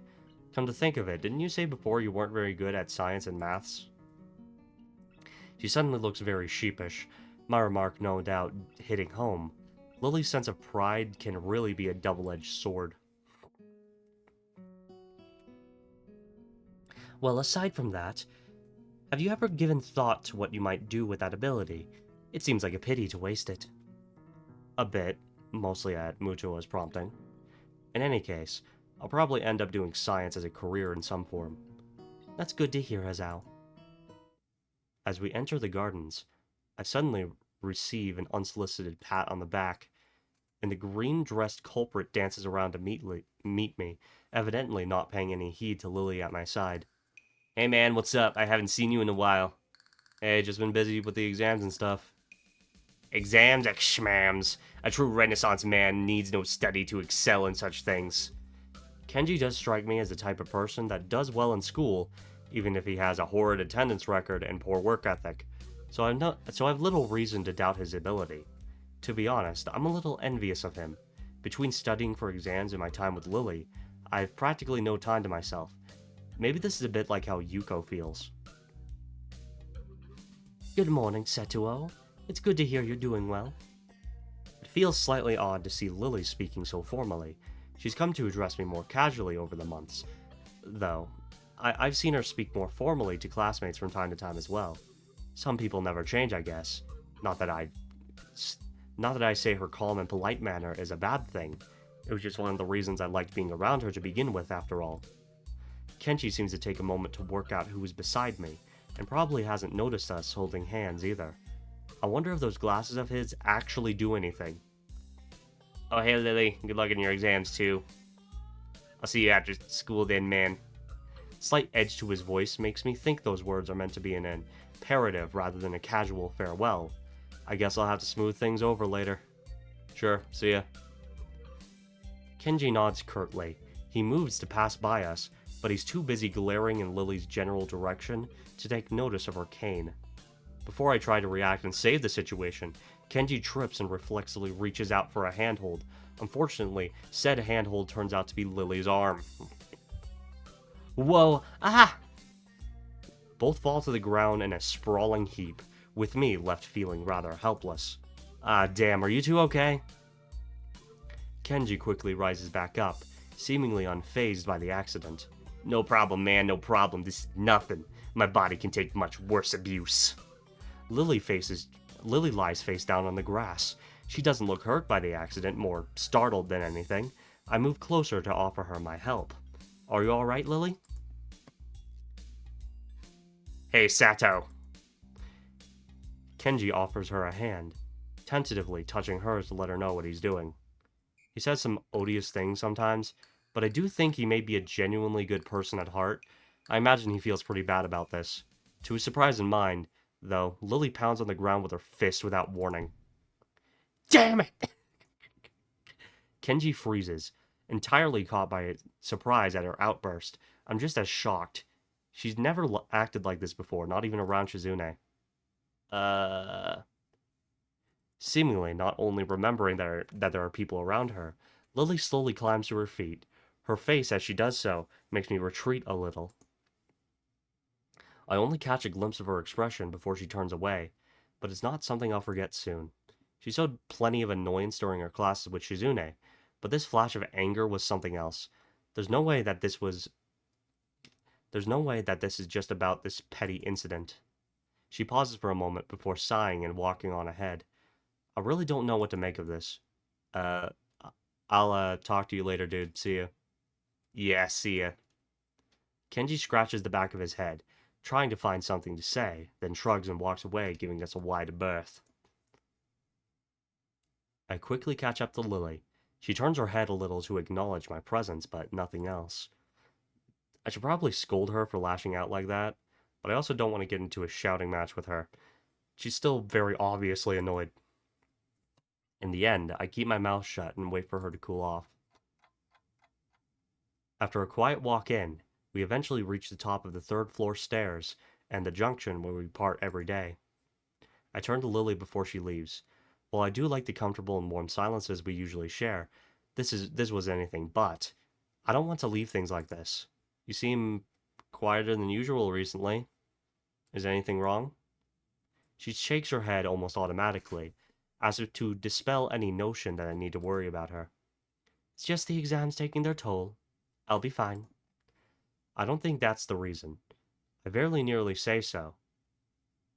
Come to think of it, didn't you say before you weren't very good at science and maths? She suddenly looks very sheepish, my remark no doubt hitting home. Lily's sense of pride can really be a double-edged sword. Well, aside from that, have you ever given thought to what you might do with that ability? It seems like a pity to waste it. A bit, mostly at Muto's prompting. In any case, I'll probably end up doing science as a career in some form. That's good to hear, Hazao. As we enter the gardens, I suddenly receive an unsolicited pat on the back, and the green-dressed culprit dances around to meet me, evidently not paying any heed to Lily at my side. Hey man, what's up? I haven't seen you in a while. Hey, just been busy with the exams and stuff. Exams? Schmams. A true Renaissance man needs no study to excel in such things. Kenji does strike me as the type of person that does well in school, even if he has a horrid attendance record and poor work ethic. So I've little reason to doubt his ability. To be honest, I'm a little envious of him. Between studying for exams and my time with Lily, I have practically no time to myself. Maybe this is a bit like how Yuko feels. Good morning, Setuo. It's good to hear you're doing well. It feels slightly odd to see Lily speaking so formally. She's come to address me more casually over the months, though. I've seen her speak more formally to classmates from time to time as well. Some people never change, I guess. Not that I say her calm and polite manner is a bad thing. It was just one of the reasons I liked being around her to begin with, after all. Kenji seems to take a moment to work out who is beside me, and probably hasn't noticed us holding hands either. I wonder if those glasses of his actually do anything. Oh, hey, Lily. Good luck in your exams, too. I'll see you after school then, man. Slight edge to his voice makes me think those words are meant to be an imperative rather than a casual farewell. I guess I'll have to smooth things over later. Sure, see ya. Kenji nods curtly. He moves to pass by us, but he's too busy glaring in Lily's general direction to take notice of her cane. Before I try to react and save the situation, Kenji trips and reflexively reaches out for a handhold. Unfortunately, said handhold turns out to be Lily's arm. Whoa, ah! Both fall to the ground in a sprawling heap, with me left feeling rather helpless. Ah, damn, are you two okay? Kenji quickly rises back up, seemingly unfazed by the accident. No problem, man, no problem. This is nothing. My body can take much worse abuse. Lily lies face down on the grass. She doesn't look hurt by the accident, more startled than anything. I move closer to offer her my help. Are you alright, Lily? Hey, Sato. Kenji offers her a hand, tentatively touching hers to let her know what he's doing. He says some odious things sometimes, but I do think he may be a genuinely good person at heart. I imagine he feels pretty bad about this. To his surprise and mine, though, Lily pounds on the ground with her fist without warning. Damn it! Kenji freezes, entirely caught by surprise at her outburst. I'm just as shocked. She's never acted like this before, not even around Shizune. Seemingly not only remembering that there are people around her, Lily slowly climbs to her feet. Her face, as she does so, makes me retreat a little. I only catch a glimpse of her expression before she turns away, but it's not something I'll forget soon. She showed plenty of annoyance during her classes with Shizune, but this flash of anger was something else. There's no way that this is just about this petty incident. She pauses for a moment before sighing and walking on ahead. I really don't know what to make of this. Uh, I'll talk to you later, dude. See ya. Yeah, see ya. Kenji scratches the back of his head, trying to find something to say, then shrugs and walks away, giving us a wide berth. I quickly catch up to Lily. She turns her head a little to acknowledge my presence, but nothing else. I should probably scold her for lashing out like that, but I also don't want to get into a shouting match with her. She's still very obviously annoyed. In the end, I keep my mouth shut and wait for her to cool off. After a quiet walk in, we eventually reach the top of the third floor stairs and the junction where we part every day. I turn to Lily before she leaves. While I do like the comfortable and warm silences we usually share, this was anything but. I don't want to leave things like this. You seem quieter than usual recently. Is anything wrong? She shakes her head almost automatically, as if to dispel any notion that I need to worry about her. It's just the exams taking their toll. I'll be fine. I don't think that's the reason. I very nearly say so,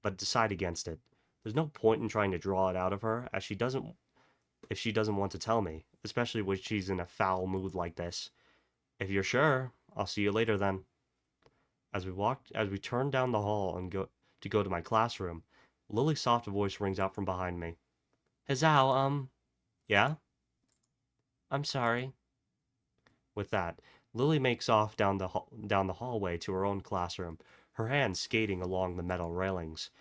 but decide against it. There's no point in trying to draw it out of her, as if she doesn't want to tell me, especially when she's in a foul mood like this. If you're sure, I'll see you later then. As we turn down the hall and go to my classroom, Lily's soft voice rings out from behind me. Hizao, yeah? I'm sorry. With that, Lily makes off down the hallway to her own classroom, her hands skating along the metal railings.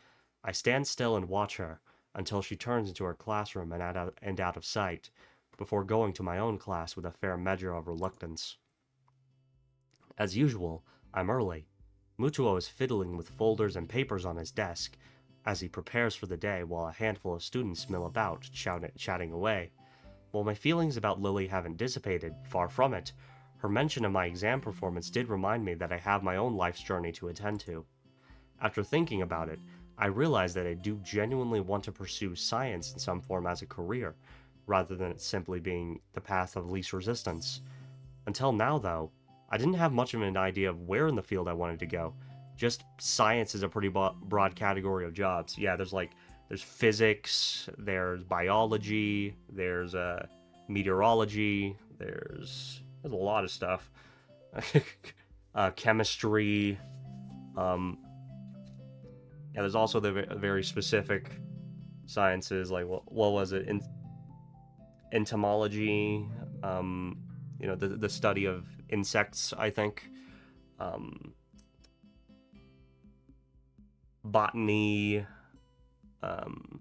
I stand still and watch her until she turns into her classroom and out of sight, before going to my own class with a fair measure of reluctance. As usual, I'm early. Mutuo is fiddling with folders and papers on his desk as he prepares for the day while a handful of students mill about, chatting away. While my feelings about Lily haven't dissipated, far from it, her mention of my exam performance did remind me that I have my own life's journey to attend to. After thinking about it, I realize that I do genuinely want to pursue science in some form as a career, rather than it simply being the path of least resistance. Until now, though, I didn't have much of an idea of where in the field I wanted to go. Just science is a pretty broad category of jobs. Yeah, there's physics, there's biology, there's meteorology, there's a lot of stuff. Chemistry. Yeah, there's also the very specific sciences, like what was it? entomology, the study of insects, I think. Um, Botany, um,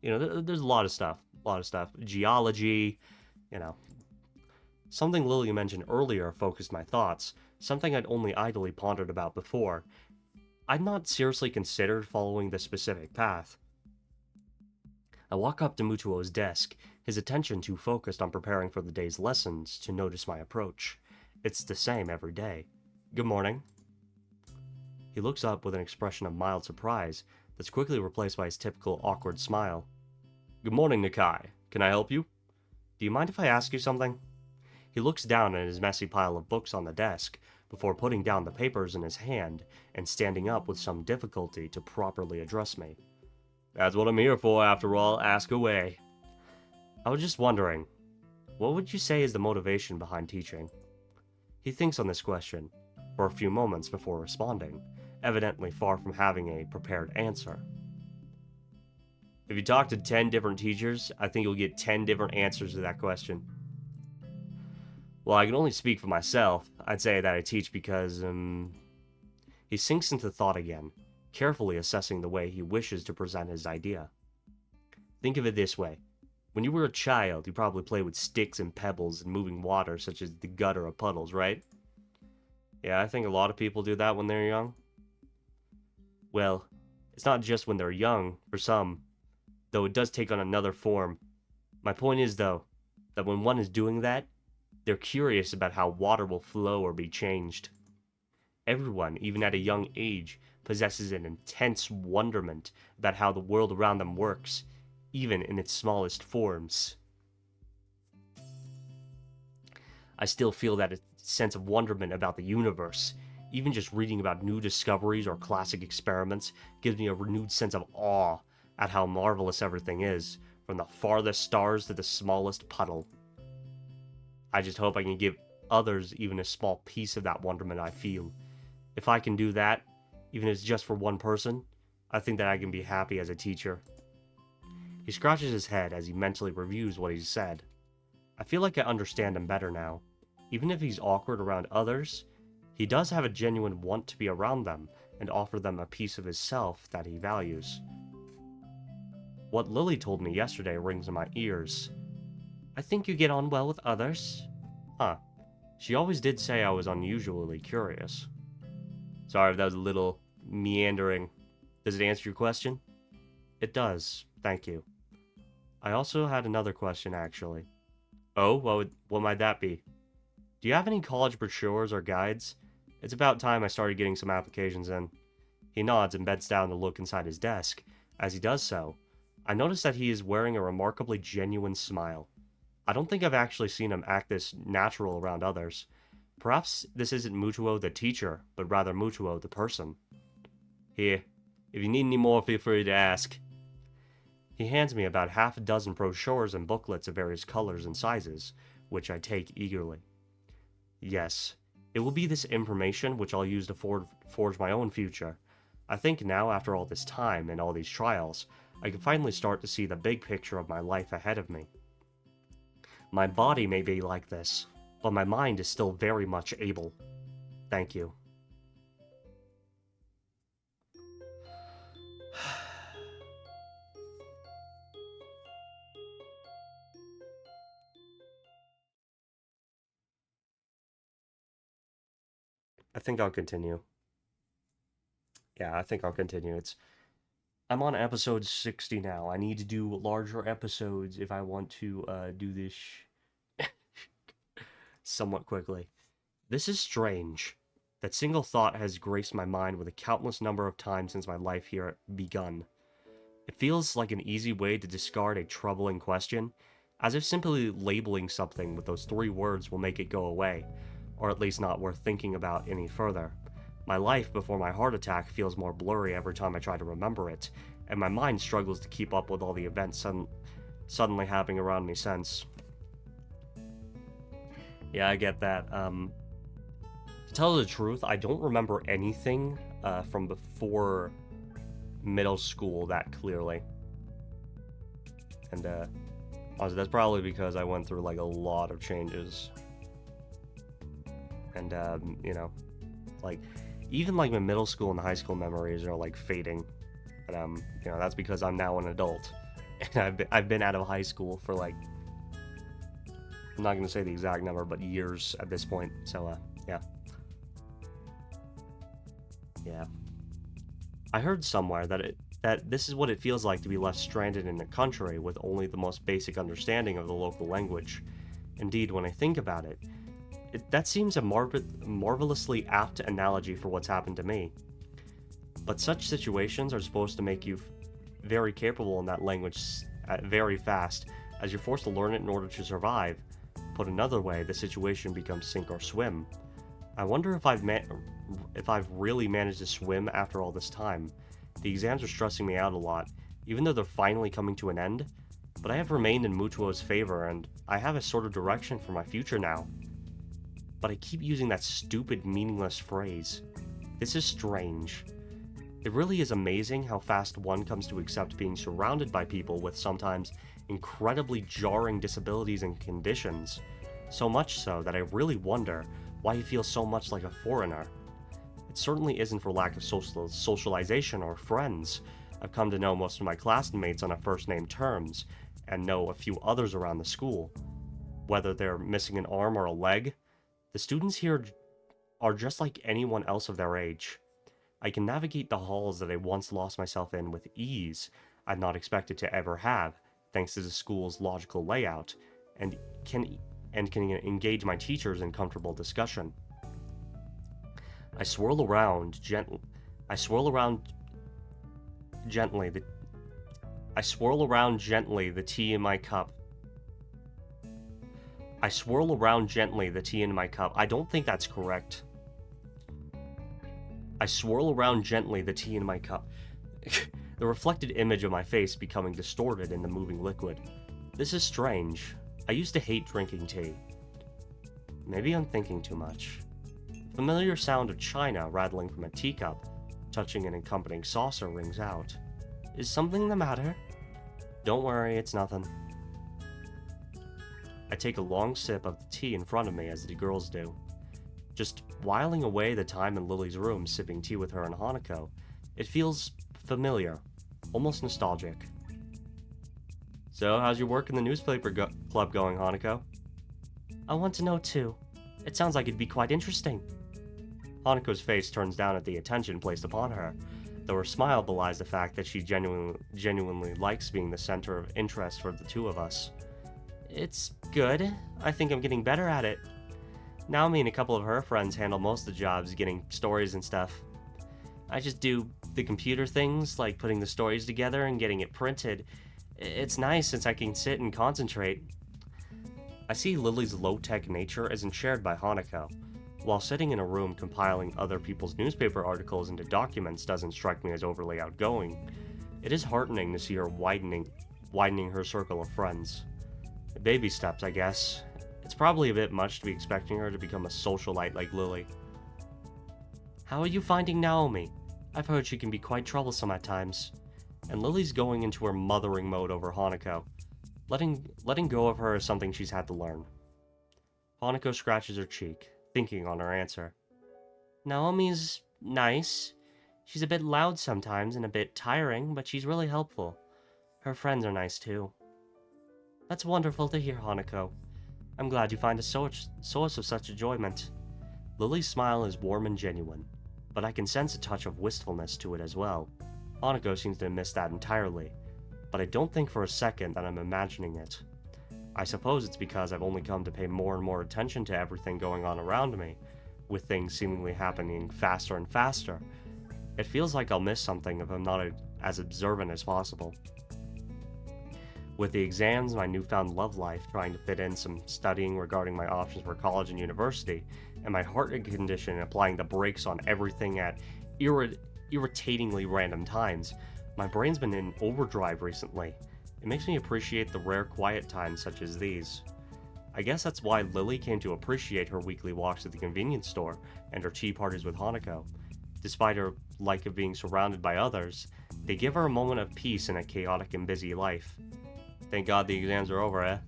there's a lot of stuff. A lot of stuff. Geology, you know. Something Lily mentioned earlier focused my thoughts, something I'd only idly pondered about before. I'd not seriously considered following this specific path. I walk up to Mutuo's desk, his attention too focused on preparing for the day's lessons to notice my approach. It's the same every day. Good morning. He looks up with an expression of mild surprise that's quickly replaced by his typical awkward smile. Good morning, Nakai. Can I help you? Do you mind if I ask you something? He looks down at his messy pile of books on the desk before putting down the papers in his hand and standing up with some difficulty to properly address me. That's what I'm here for, after all. Ask away. I was just wondering, what would you say is the motivation behind teaching? He thinks on this question for a few moments before responding, evidently far from having a prepared answer. If you talk to 10 different teachers, I think you'll get 10 different answers to that question. Well, I can only speak for myself. I'd say that I teach because, He sinks into thought again, carefully assessing the way he wishes to present his idea. Think of it this way. When you were a child, you probably played with sticks and pebbles and moving water such as the gutter or puddles, right? Yeah, I think a lot of people do that when they're young. Well, it's not just when they're young, for some, though it does take on another form. My point is, though, that when one is doing that, they're curious about how water will flow or be changed. Everyone, even at a young age, possesses an intense wonderment about how the world around them works, even in its smallest forms. I still feel that sense of wonderment about the universe. Even just reading about new discoveries or classic experiments gives me a renewed sense of awe at how marvelous everything is, from the farthest stars to the smallest puddle. I just hope I can give others even a small piece of that wonderment I feel. If I can do that, even if it's just for one person, I think that I can be happy as a teacher. He scratches his head as he mentally reviews what he's said. I feel like I understand him better now. Even if he's awkward around others, he does have a genuine want to be around them and offer them a piece of himself that he values. What Lily told me yesterday rings in my ears. I think you get on well with others. Huh. She always did say I was unusually curious. Sorry if that was a little meandering. Does it answer your question? It does, thank you. I also had another question, actually. Oh, what might that be? Do you have any college brochures or guides? It's about time I started getting some applications in. He nods and bends down to look inside his desk. As he does so, I notice that he is wearing a remarkably genuine smile. I don't think I've actually seen him act this natural around others. Perhaps this isn't Mutuo the teacher, but rather Mutuo the person. Here, if you need any more, feel free to ask. He hands me about half a dozen brochures and booklets of various colors and sizes, which I take eagerly. Yes, it will be this information which I'll use to forge my own future. I think now, after all this time and all these trials, I can finally start to see the big picture of my life ahead of me. My body may be like this, but my mind is still very much able. Thank you. I think I'll continue. Yeah, I think I'll continue. I'm on episode 60 now. I need to do larger episodes if I want to do this somewhat quickly. This is strange. That single thought has graced my mind with a countless number of times since my life here begun. It feels like an easy way to discard a troubling question, as if simply labeling something with those 3 words will make it go away, or at least not worth thinking about any further. My life before my heart attack feels more blurry every time I try to remember it, and my mind struggles to keep up with all the events suddenly happening around me since. Yeah, I get that. To tell the truth, I don't remember anything from before middle school that clearly. And Also, that's probably because I went through like a lot of changes. And, like, even like my middle school and high school memories are like fading. But, that's because I'm now an adult. And I've been out of high school for like, I'm not going to say the exact number, but years at this point. So, yeah. Yeah. I heard somewhere that this is what it feels like to be left stranded in a country with only the most basic understanding of the local language. Indeed, when I think about it, that seems a marvelously apt analogy for what's happened to me. But such situations are supposed to make you very capable in that language very fast, as you're forced to learn it in order to survive. Put another way, the situation becomes sink or swim. I wonder if I've really managed to swim after all this time. The exams are stressing me out a lot, even though they're finally coming to an end. But I have remained in Mutuo's favor, and I have a sort of direction for my future now. But I keep using that stupid, meaningless phrase. This is strange. It really is amazing how fast one comes to accept being surrounded by people with sometimes incredibly jarring disabilities and conditions. So much so that I really wonder why he feels so much like a foreigner. It certainly isn't for lack of socialization or friends. I've come to know most of my classmates on a first-name terms, and know a few others around the school. Whether they're missing an arm or a leg, the students here are just like anyone else of their age. I can navigate the halls that I once lost myself in with ease I'd not expected to ever have, thanks to the school's logical layout, and can engage my teachers in comfortable discussion. I swirl around gently the tea in my cup. I swirl around gently the tea in my cup. I don't think that's correct. I swirl around gently the tea in my cup. The reflected image of my face becoming distorted in the moving liquid. This is strange. I used to hate drinking tea. Maybe I'm thinking too much. The familiar sound of china rattling from a teacup, touching an accompanying saucer, rings out. Is something the matter? Don't worry, it's nothing. I take a long sip of the tea in front of me as the girls do. Just whiling away the time in Lily's room sipping tea with her and Hanako, it feels familiar, almost nostalgic. So, how's your work in the newspaper club going, Hanako? I want to know too. It sounds like it'd be quite interesting. Hanako's face turns down at the attention placed upon her, though her smile belies the fact that she genuinely likes being the center of interest for the two of us. It's good. I think I'm getting better at it. Naomi and a couple of her friends handle most of the jobs, getting stories and stuff. I just do the computer things, like putting the stories together and getting it printed. It's nice since I can sit and concentrate. I see Lily's low-tech nature isn't shared by Hanako. While sitting in a room compiling other people's newspaper articles into documents doesn't strike me as overly outgoing, it is heartening to see her widening her circle of friends. Baby steps, I guess. It's probably a bit much to be expecting her to become a socialite like Lily. How are you finding Naomi? I've heard she can be quite troublesome at times. And Lily's going into her mothering mode over Hanako. Letting go of her is something she's had to learn. Hanako scratches her cheek, thinking on her answer. Naomi's nice. She's a bit loud sometimes and a bit tiring, but she's really helpful. Her friends are nice too. That's wonderful to hear, Hanako. I'm glad you find a source of such enjoyment. Lily's smile is warm and genuine, but I can sense a touch of wistfulness to it as well. Hanako seems to miss that entirely, but I don't think for a second that I'm imagining it. I suppose it's because I've only come to pay more and more attention to everything going on around me, with things seemingly happening faster and faster. It feels like I'll miss something if I'm not as observant as possible. With the exams, my newfound love life, trying to fit in some studying regarding my options for college and university, and my heart condition applying the brakes on everything at irritatingly random times, my brain's been in overdrive recently. It makes me appreciate the rare quiet times such as these. I guess that's why Lily came to appreciate her weekly walks to the convenience store and her tea parties with Hanako. Despite her like of being surrounded by others, they give her a moment of peace in a chaotic and busy life. Thank God the exams are over, eh?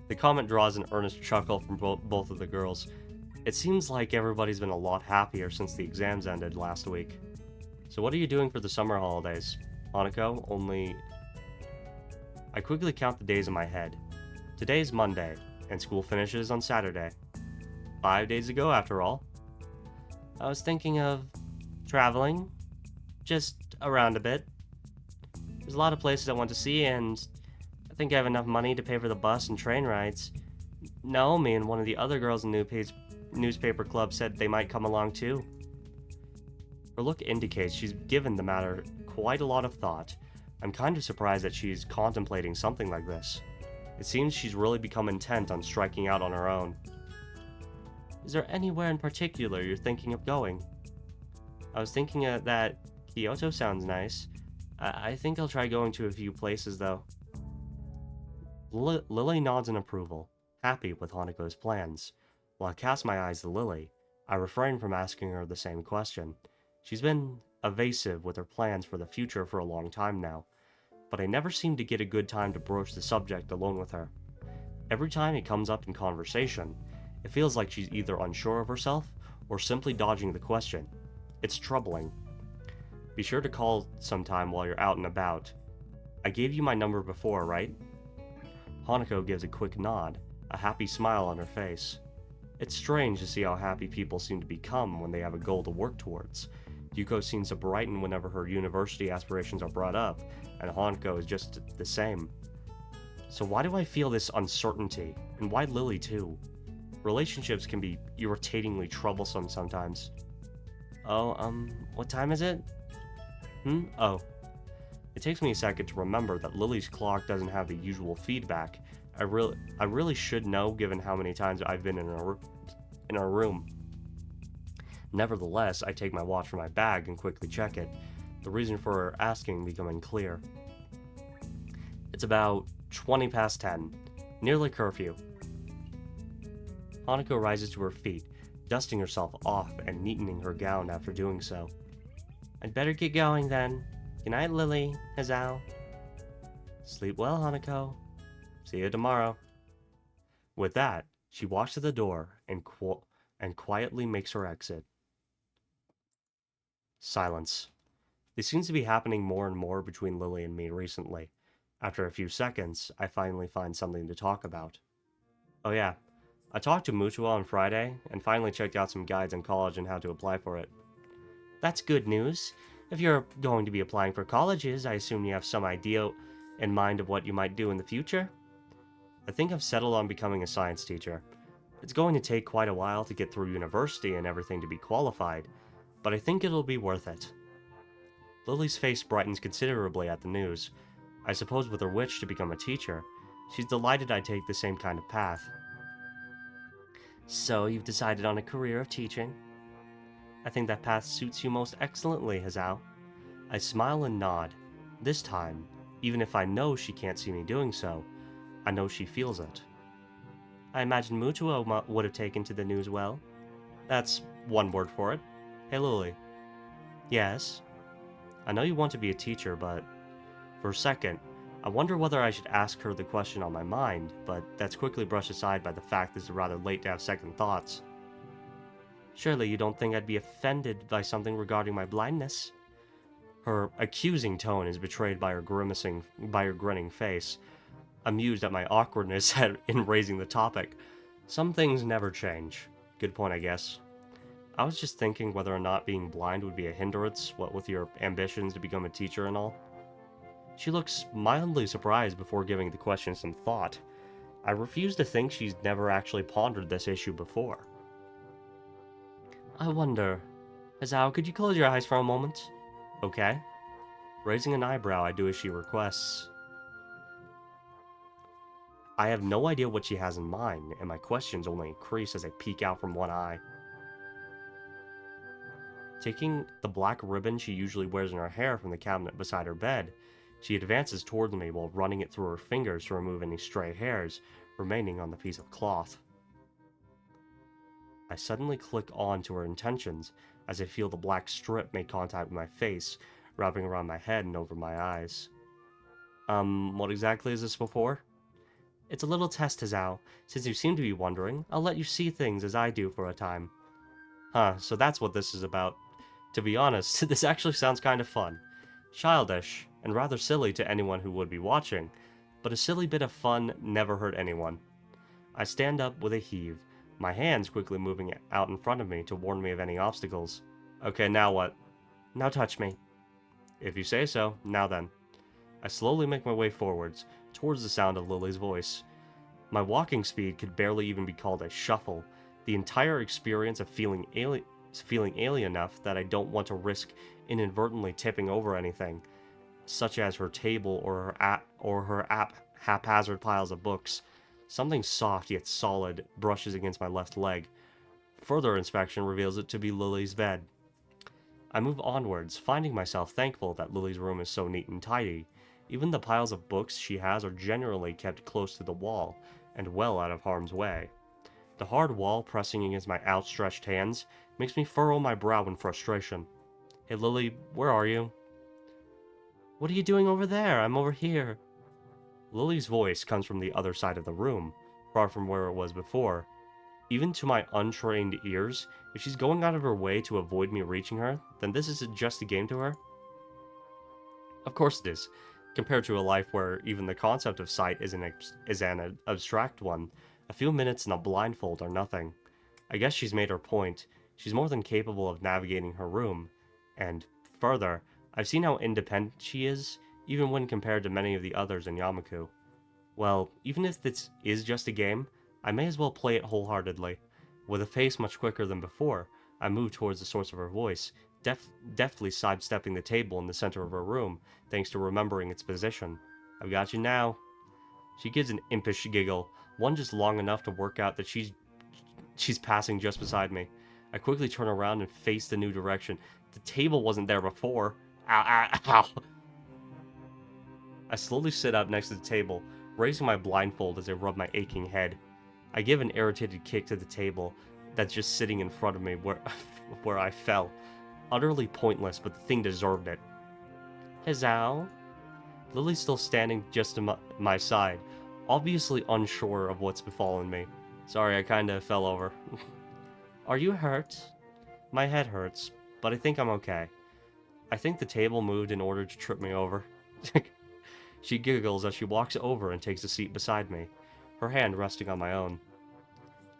The comment draws an earnest chuckle from both of the girls. It seems like everybody's been a lot happier since the exams ended last week. So what are you doing for the summer holidays? Hanako, only... I quickly count the days in my head. Today's Monday, and school finishes on Saturday. 5 days ago, after all. I was thinking of traveling, just around a bit. There's a lot of places I want to see, and I think I have enough money to pay for the bus and train rides. Naomi and one of the other girls in the newspaper club said they might come along too. Her look indicates she's given the matter quite a lot of thought. I'm kind of surprised that she's contemplating something like this. It seems she's really become intent on striking out on her own. Is there anywhere in particular you're thinking of going? I was thinking that Kyoto sounds nice. I think I'll try going to a few places though. Lily nods in approval, happy with Hanako's plans. While I cast my eyes to Lily, I refrain from asking her the same question. She's been evasive with her plans for the future for a long time now, but I never seem to get a good time to broach the subject alone with her. Every time it comes up in conversation, it feels like she's either unsure of herself or simply dodging the question. It's troubling. Be sure to call sometime while you're out and about. I gave you my number before, right? Hanako gives a quick nod, a happy smile on her face. It's strange to see how happy people seem to become when they have a goal to work towards. Yuko seems to brighten whenever her university aspirations are brought up, and Hanako is just the same. So why do I feel this uncertainty? And why Lily too? Relationships can be irritatingly troublesome sometimes. Oh, what time is it? Oh. It takes me a second to remember that Lily's clock doesn't have the usual feedback. I really should know given how many times I've been in our room. Nevertheless, I take my watch from my bag and quickly check it, the reason for asking becoming clear. It's about 20 past 10, nearly curfew. Hanako rises to her feet, dusting herself off and neatening her gown after doing so. I'd better get going then. Good night, Lily, Hazao. Sleep well, Hanako. See you tomorrow. With that, she walks to the door and quietly makes her exit. Silence. This seems to be happening more and more between Lily and me recently. After a few seconds, I finally find something to talk about. Oh yeah, I talked to Mutua on Friday and finally checked out some guides on college and how to apply for it. That's good news. If you're going to be applying for colleges, I assume you have some idea in mind of what you might do in the future? I think I've settled on becoming a science teacher. It's going to take quite a while to get through university and everything to be qualified, but I think it'll be worth it. Lily's face brightens considerably at the news. I suppose with her wish to become a teacher, she's delighted I take the same kind of path. So you've decided on a career of teaching? I think that path suits you most excellently, Hazao. I smile and nod. This time, even if I know she can't see me doing so, I know she feels it. I imagine Mutua would have taken to the news well. That's one word for it. Hey, Lily. Yes? I know you want to be a teacher, but for a second, I wonder whether I should ask her the question on my mind, but that's quickly brushed aside by the fact that it's rather late to have second thoughts. Surely you don't think I'd be offended by something regarding my blindness? Her accusing tone is betrayed by her grinning face, amused at my awkwardness in raising the topic. Some things never change. Good point, I guess. I was just thinking whether or not being blind would be a hindrance, what with your ambitions to become a teacher and all. She looks mildly surprised before giving the question some thought. I refuse to think she's never actually pondered this issue before. I wonder... Hazao, could you close your eyes for a moment? Okay. Raising an eyebrow, I do as she requests. I have no idea what she has in mind, and my questions only increase as I peek out from one eye. Taking the black ribbon she usually wears in her hair from the cabinet beside her bed, she advances towards me while running it through her fingers to remove any stray hairs remaining on the piece of cloth. I suddenly click on to her intentions as I feel the black strip make contact with my face, wrapping around my head and over my eyes. What exactly is this before? It's a little test, Hazao. Since you seem to be wondering, I'll let you see things as I do for a time. Huh, so that's what this is about. To be honest, this actually sounds kind of fun. Childish, and rather silly to anyone who would be watching, but a silly bit of fun never hurt anyone. I stand up with a heave, my hands quickly moving out in front of me to warn me of any obstacles. Okay, now what? Now touch me. If you say so, now then. I slowly make my way forwards, towards the sound of Lily's voice. My walking speed could barely even be called a shuffle, the entire experience of feeling alien enough that I don't want to risk inadvertently tipping over anything, such as her table or her haphazard piles of books. Something soft yet solid brushes against my left leg. Further inspection reveals it to be Lily's bed. I move onwards, finding myself thankful that Lily's room is so neat and tidy. Even the piles of books she has are generally kept close to the wall, and well out of harm's way. The hard wall pressing against my outstretched hands makes me furrow my brow in frustration. Hey Lily, where are you? What are you doing over there? I'm over here. Lily's voice comes from the other side of the room, far from where it was before. Even to my untrained ears, if she's going out of her way to avoid me reaching her, then this isn't just a game to her. Of course it is, compared to a life where even the concept of sight is an abstract one. A few minutes in a blindfold are nothing. I guess she's made her point. She's more than capable of navigating her room. And, further, I've seen how independent she is, even when compared to many of the others in Yamaku. Well, even if this is just a game, I may as well play it wholeheartedly. With a pace much quicker than before, I move towards the source of her voice, deftly sidestepping the table in the center of her room, thanks to remembering its position. I've got you now. She gives an impish giggle, one just long enough to work out that she's passing just beside me. I quickly turn around and face the new direction. The table wasn't there before. Ow, ow, ow. I slowly sit up next to the table, raising my blindfold as I rub my aching head. I give an irritated kick to the table that's just sitting in front of me where I fell. Utterly pointless, but the thing deserved it. Hazao? Lily's still standing just to my side, obviously unsure of what's befallen me. Sorry, I kinda fell over. Are you hurt? My head hurts, but I think I'm okay. I think the table moved in order to trip me over. She giggles as she walks over and takes a seat beside me, her hand resting on my own.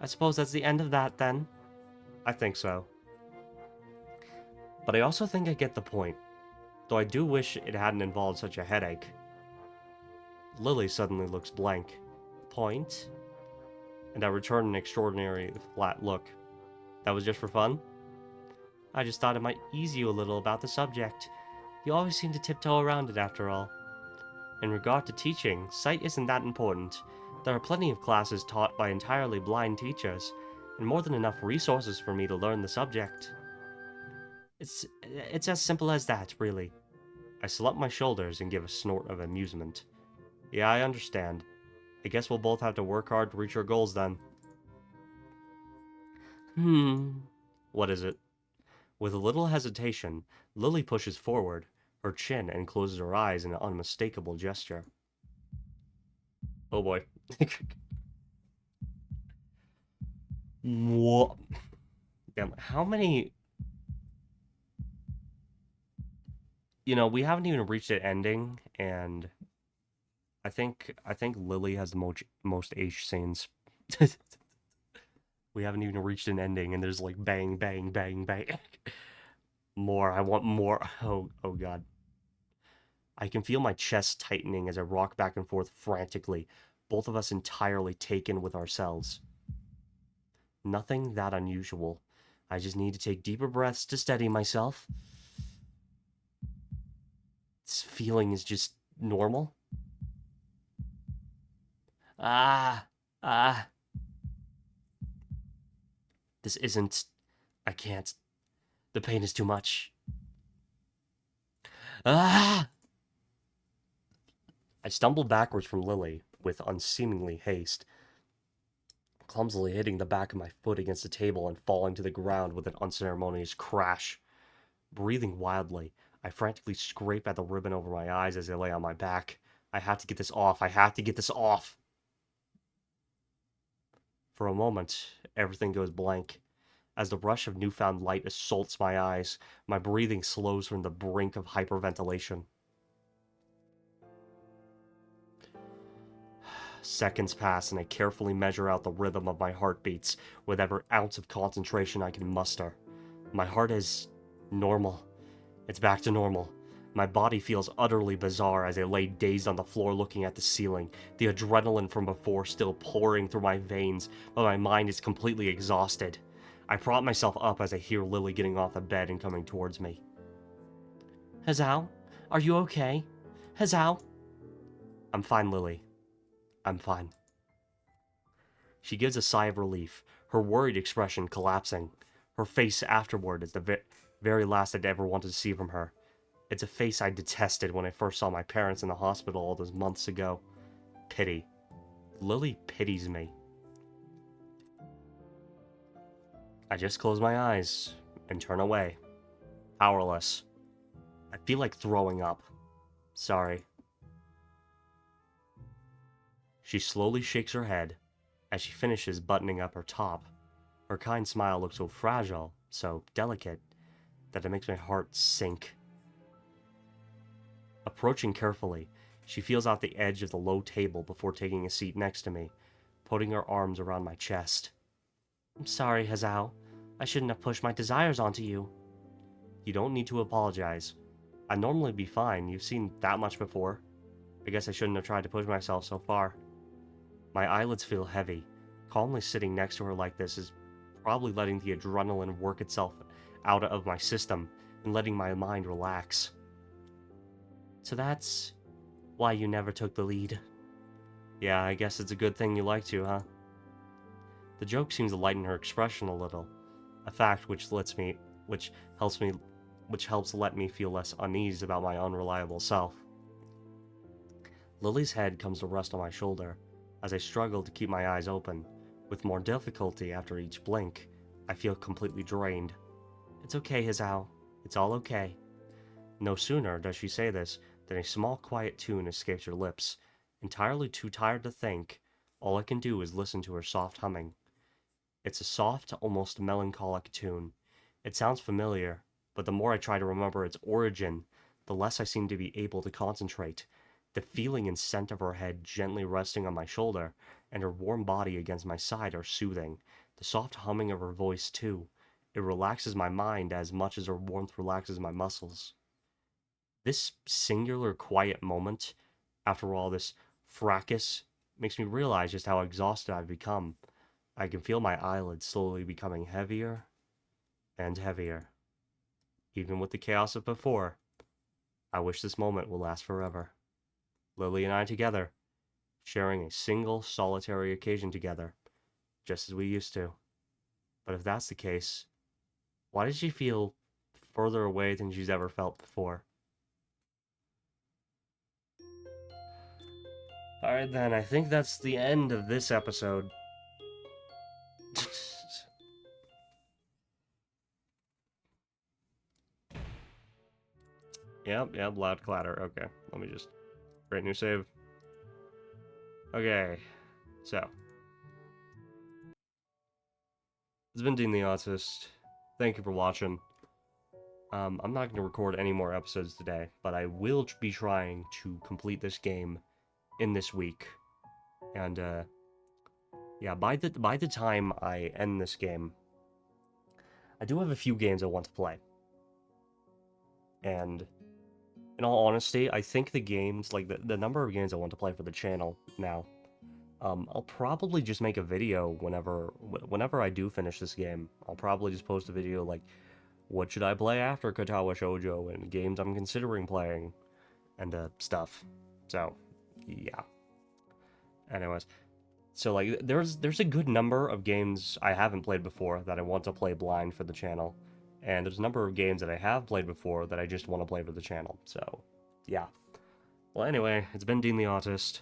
I suppose that's the end of that, then? I think so. But I also think I get the point, though I do wish it hadn't involved such a headache. Lily suddenly looks blank. Point? And I return an extraordinary flat look. That was just for fun? I just thought it might ease you a little about the subject. You always seem to tiptoe around it after all. In regard to teaching, sight isn't that important. There are plenty of classes taught by entirely blind teachers, and more than enough resources for me to learn the subject. It's as simple as that, really. I slump my shoulders and give a snort of amusement. Yeah, I understand. I guess we'll both have to work hard to reach our goals then. What is it? With a little hesitation, Lily pushes forward, her chin, and closes her eyes in an unmistakable gesture. Oh boy. What? Damn, how many... we haven't even reached an ending, and I think Lily has the most H scenes. We haven't even reached an ending, and there's like bang, bang, bang, bang. More. I want more. Oh god. I can feel my chest tightening as I rock back and forth frantically, both of us entirely taken with ourselves. Nothing that unusual. I just need to take deeper breaths to steady myself. This feeling is just normal. Ah, ah. This isn't... I can't. The pain is too much. Ah! I stumble backwards from Lily, with unseemly haste, clumsily hitting the back of my foot against the table and falling to the ground with an unceremonious crash. Breathing wildly, I frantically scrape at the ribbon over my eyes as I lay on my back. I have to get this off. I have to get this off. For a moment, everything goes blank. As the rush of newfound light assaults my eyes, my breathing slows from the brink of hyperventilation. Seconds pass and I carefully measure out the rhythm of my heartbeats with every ounce of concentration I can muster. My heart is normal. It's back to normal. My body feels utterly bizarre as I lay dazed on the floor looking at the ceiling, the adrenaline from before still pouring through my veins, but my mind is completely exhausted. I prop myself up as I hear Lily getting off the bed and coming towards me. Hazao? Are you okay? Hazao? I'm fine, Lily. I'm fine. She gives a sigh of relief, her worried expression collapsing. Her face afterward is the very last I'd ever wanted to see from her. It's a face I detested when I first saw my parents in the hospital all those months ago. Pity. Lily pities me. I just close my eyes and turn away. Powerless. I feel like throwing up. Sorry. She slowly shakes her head as she finishes buttoning up her top. Her kind smile looks so fragile, so delicate, that it makes my heart sink. Approaching carefully, she feels out the edge of the low table before taking a seat next to me, putting her arms around my chest. I'm sorry, Hazao. I shouldn't have pushed my desires onto you. You don't need to apologize. I'd normally be fine. You've seen that much before. I guess I shouldn't have tried to push myself so far. My eyelids feel heavy. Calmly sitting next to her like this is probably letting the adrenaline work itself out of my system and letting my mind relax. So that's why you never took the lead. Yeah, I guess it's a good thing you like to, huh? The joke seems to lighten her expression a little, a fact which helps let me feel less uneasy about my unreliable self. Lily's head comes to rest on my shoulder as I struggle to keep my eyes open. With more difficulty after each blink, I feel completely drained. It's okay, Hazao. It's all okay. No sooner does she say this than a small quiet tune escapes her lips. Entirely too tired to think, all I can do is listen to her soft humming. It's a soft, almost melancholic tune. It sounds familiar, but the more I try to remember its origin, the less I seem to be able to concentrate. The feeling and scent of her head gently resting on my shoulder, and her warm body against my side are soothing. The soft humming of her voice, too. It relaxes my mind as much as her warmth relaxes my muscles. This singular quiet moment, after all this fracas, makes me realize just how exhausted I've become. I can feel my eyelids slowly becoming heavier and heavier. Even with the chaos of before, I wish this moment will last forever. Lily and I together, sharing a single solitary occasion together, just as we used to. But if that's the case, why does she feel further away than she's ever felt before? Alright then, I think that's the end of this episode. Yep, loud clatter. Okay, let me just create new save. Okay, so. It's been Dean the Autist. Thank you for watching. I'm not going to record any more episodes today, but I will be trying to complete this game in this week. And, yeah, by the time I end this game, I do have a few games I want to play. And, in all honesty, I think the games, like, the number of games I want to play for the channel now, I'll probably just make a video whenever I do finish this game. I'll probably just post a video, like, what should I play after Katawa Shoujo, and games I'm considering playing, and, stuff. So, yeah. Anyways, so, like, there's a good number of games I haven't played before that I want to play blind for the channel, and there's a number of games that I have played before that I just want to play for the channel, so, yeah. Well, anyway, it's been Dean the Autist.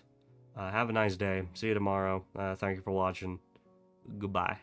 Have a nice day. See you tomorrow. Thank you for watching. Goodbye.